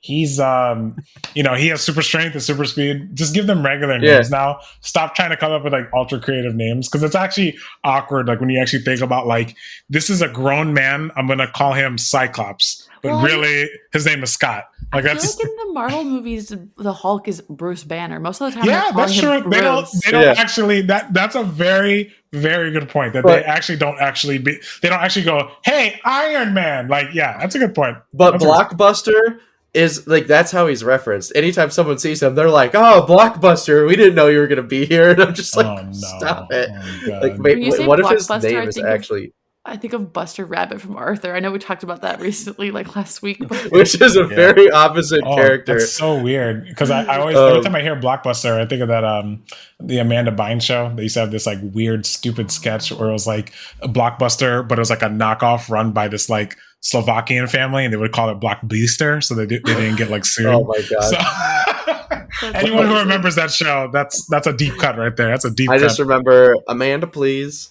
He's he has super strength and super speed. Just give them regular names now. Stop trying to come up with like ultra creative names, because it's actually awkward. Like when you actually think about like, this is a grown man, I'm gonna call him Cyclops, but really his name is Scott. Like, I that's feel like in the Marvel movies, the Hulk is Bruce Banner. Most of the time, that's true. They don't actually. That's a very, very good point. That they don't actually go, "Hey, Iron Man." Like, yeah, that's a good point. But Blockbuster is like, that's how he's referenced. Anytime someone sees him, they're like, "Oh, Blockbuster! We didn't know you were gonna be here." And I'm just like, Oh, no. "Stop it!" Oh, Like, wait, what if his name is actually? I think of Buster Rabbit from Arthur. I know we talked about that recently, like last week. But Which is a very opposite character. That's so weird, because I always every time I hear Blockbuster, I think of that the Amanda Bynes show. They used to have this like weird, stupid sketch where it was like a Blockbuster, but it was like a knockoff run by this like Slovakian family, and they would call it Blockbuster, so they didn't get like sued. Oh my god! So, anyone who remembers that show, that's a deep cut right there. That's a deep. I cut. just remember Amanda, please.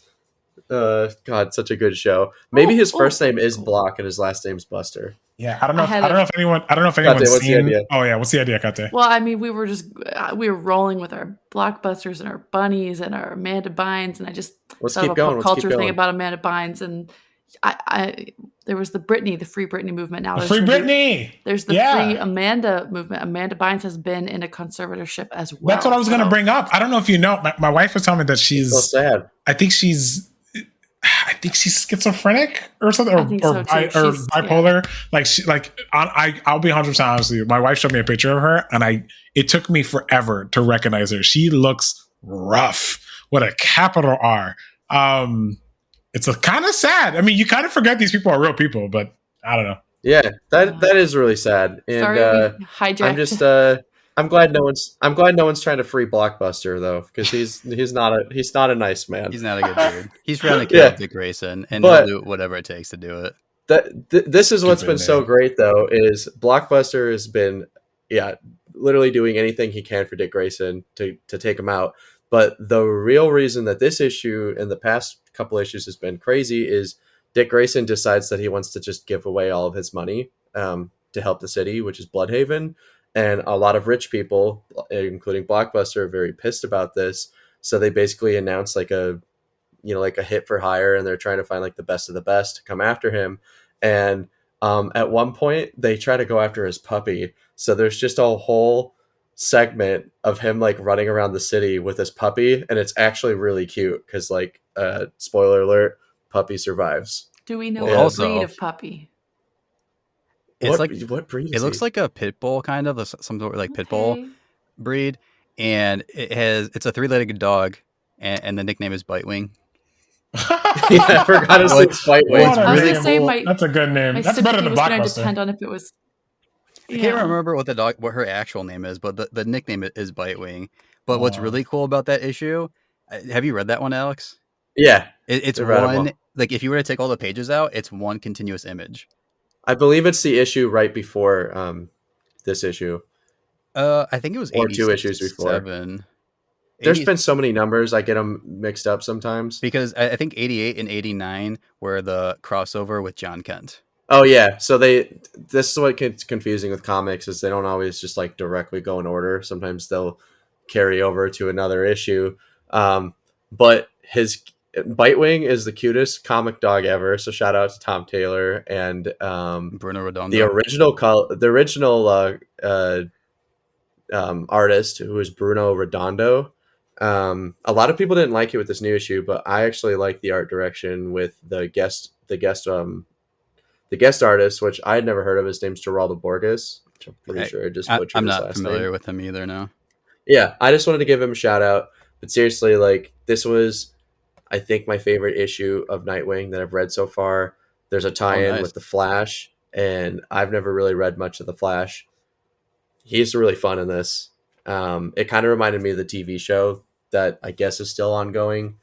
God, such a good show. Maybe his first name is Block and his last name's Buster. Yeah, I don't know if anyone's seen. Oh yeah, what's the idea, Kate? Well, I mean, we were rolling with our Blockbusters and our bunnies and our Amanda Bynes, and I just thought of a pop culture thing about Amanda Bynes, and I there was the Free Britney movement. Now there's the Free Amanda movement. Amanda Bynes has been in a conservatorship as well. That's what I was going to bring up. I don't know if you know. My wife was telling me that she's so sad. I think she's schizophrenic or something, or bipolar. Yeah. I'll be 100% honest with you. My wife showed me a picture of her, and it took me forever to recognize her. She looks rough. What a capital R. It's kind of sad. I mean, you kind of forget these people are real people, but I don't know. Yeah, that is really sad. And sorry, hijacked. I'm just I'm glad no one's trying to free Blockbuster though, because he's not a nice man. He's not a good dude. He's trying to kill Dick Grayson, and he'll do whatever it takes to do it. This is what's been so great though, is Blockbuster has been literally doing anything he can for Dick Grayson to take him out. But the real reason that this issue and the past couple issues has been crazy is Dick Grayson decides that he wants to just give away all of his money to help the city, which is Bloodhaven. And a lot of rich people, including Blockbuster, are very pissed about this. So they basically announced like a hit for hire, and they're trying to find like the best of the best to come after him. And at one point they try to go after his puppy. So there's just a whole segment of him like running around the city with his puppy, and it's actually really cute because like spoiler alert, puppy survives. Do we know what breed of puppy? It's what breed is it looks like a pit bull, kind of some sort of like pit bull breed, and it's a 3-legged dog, and the nickname is Bitewing. I forgot his name's Bitewing. That's a good name. That's better than Blockbuster. Depend on if it was. I can't remember what her actual name is, but the nickname is Bitewing. But what's really cool about that issue? Have you read that one, Alex? Yeah, it's one. Like if you were to take all the pages out, it's one continuous image. I believe it's the issue right before this issue. I think it was 2 issues before. There's been so many numbers, I get them mixed up sometimes. Because I think 88 and 89 were the crossover with John Kent. Oh yeah, so this is what gets confusing with comics, is they don't always just like directly go in order. Sometimes they'll carry over to another issue. But Bitewing is the cutest comic dog ever. So shout out to Tom Taylor and Bruno Redondo. the original artist, who was Bruno Redondo. A lot of people didn't like it with this new issue, but I actually like the art direction with the guest artist, which I had never heard of. His name's Geraldo Borges, which I'm pretty sure I just butchered I'm his not last familiar name. with him either. No. Yeah, I just wanted to give him a shout out. But seriously, like, this was, I think, my favorite issue of Nightwing that I've read so far. There's a tie-in nice. with the Flash, and I've never really read much of the Flash. He's really fun in this. It kind of reminded me of the TV show that I guess is still ongoing.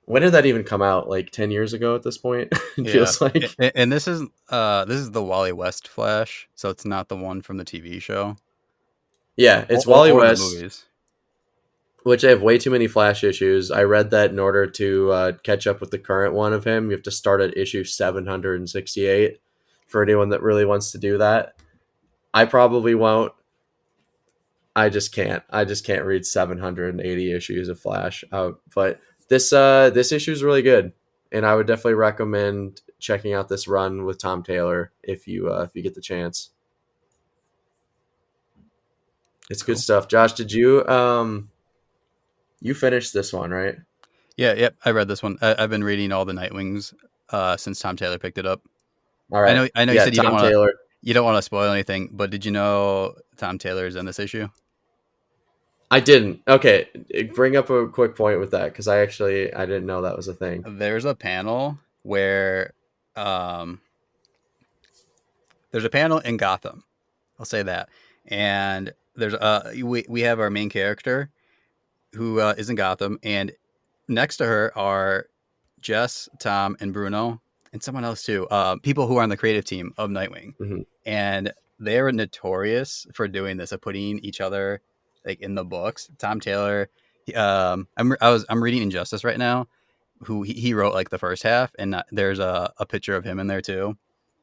When did that even come out? Like 10 years ago at this point? It feels like. And this is the Wally West Flash, so it's not the one from the TV show. Yeah, it's Wally or West, the movies. which I have way too many Flash issues. I read that in order to catch up with the current one of him, you have to start at issue 768 for anyone that really wants to do that. I probably won't. I just can't read 780 issues of Flash out. But this issue is really good, and I would definitely recommend checking out this run with Tom Taylor if you get the chance. It's Cool. good stuff. Josh, did you you finished this one, right? Yep. I read this one. I've been reading all the Nightwings since Tom Taylor picked it up. All right. I know. Yeah, You said Tom Taylor. you don't want to spoil anything, but did you know Tom Taylor is in this issue? I didn't. Okay, bring up a quick point with that, because I didn't know that was a thing. There's a panel where there's a panel in Gotham. I'll say that. And there's we have our main character who is in Gotham, and next to her are Jess, Tom, and Bruno, and someone else too. People who are on the creative team of Nightwing, and they are notorious for doing this, of putting each other like in the books. Tom Taylor, I'm reading Injustice right now, who he wrote like the first half, and there's a picture of him in there too.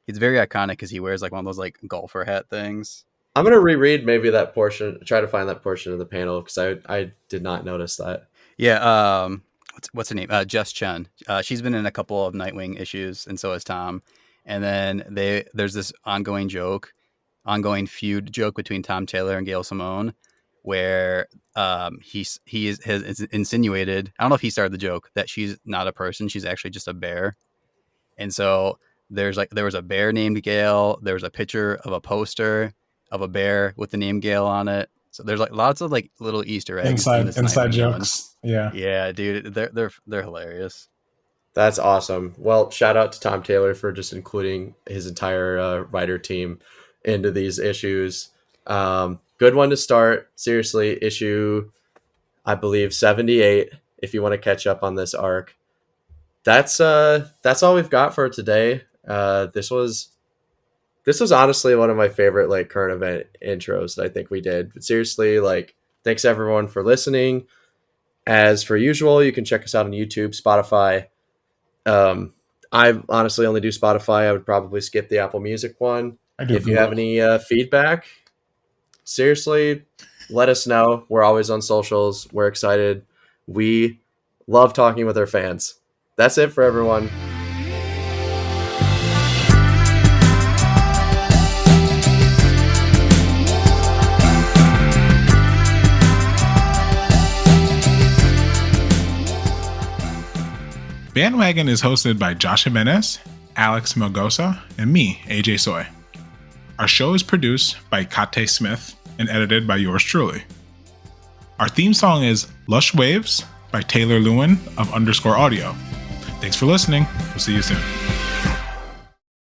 It's very iconic because he wears like one of those like golfer hat things. I'm gonna reread maybe that portion, try to find that portion of the panel, because I did not notice that. Yeah. What's her name? Jess Chen. She's been in a couple of Nightwing issues, and so has Tom. And then there's this ongoing feud joke between Tom Taylor and Gail Simone, where he has insinuated, I don't know if he started the joke, that she's not a person, she's actually just a bear. And so there was a bear named Gail. There was a picture of a poster of a bear with the name Gail on it. So there's like lots of like little Easter eggs, inside jokes. Yeah, dude, they're hilarious. That's awesome. Well, shout out to Tom Taylor for just including his entire writer team into these issues. Good one to start. Seriously, issue, I believe 78. If you want to catch up on this arc, that's all we've got for today. This was honestly one of my favorite like current event intros that I think we did. But seriously, like, thanks everyone for listening. As for usual, you can check us out on YouTube, Spotify. I honestly only do Spotify. I would probably skip the Apple Music one. If you have any feedback, seriously, let us know. We're always on socials. We're excited. We love talking with our fans. That's it for everyone. Bandwagon is hosted by Josh Jimenez, Alex Melgosa, and me, AJ Soy. Our show is produced by Kate Smith and edited by yours truly. Our theme song is Lush Waves by Taylor Lewin of _audio. Thanks for listening. We'll see you soon.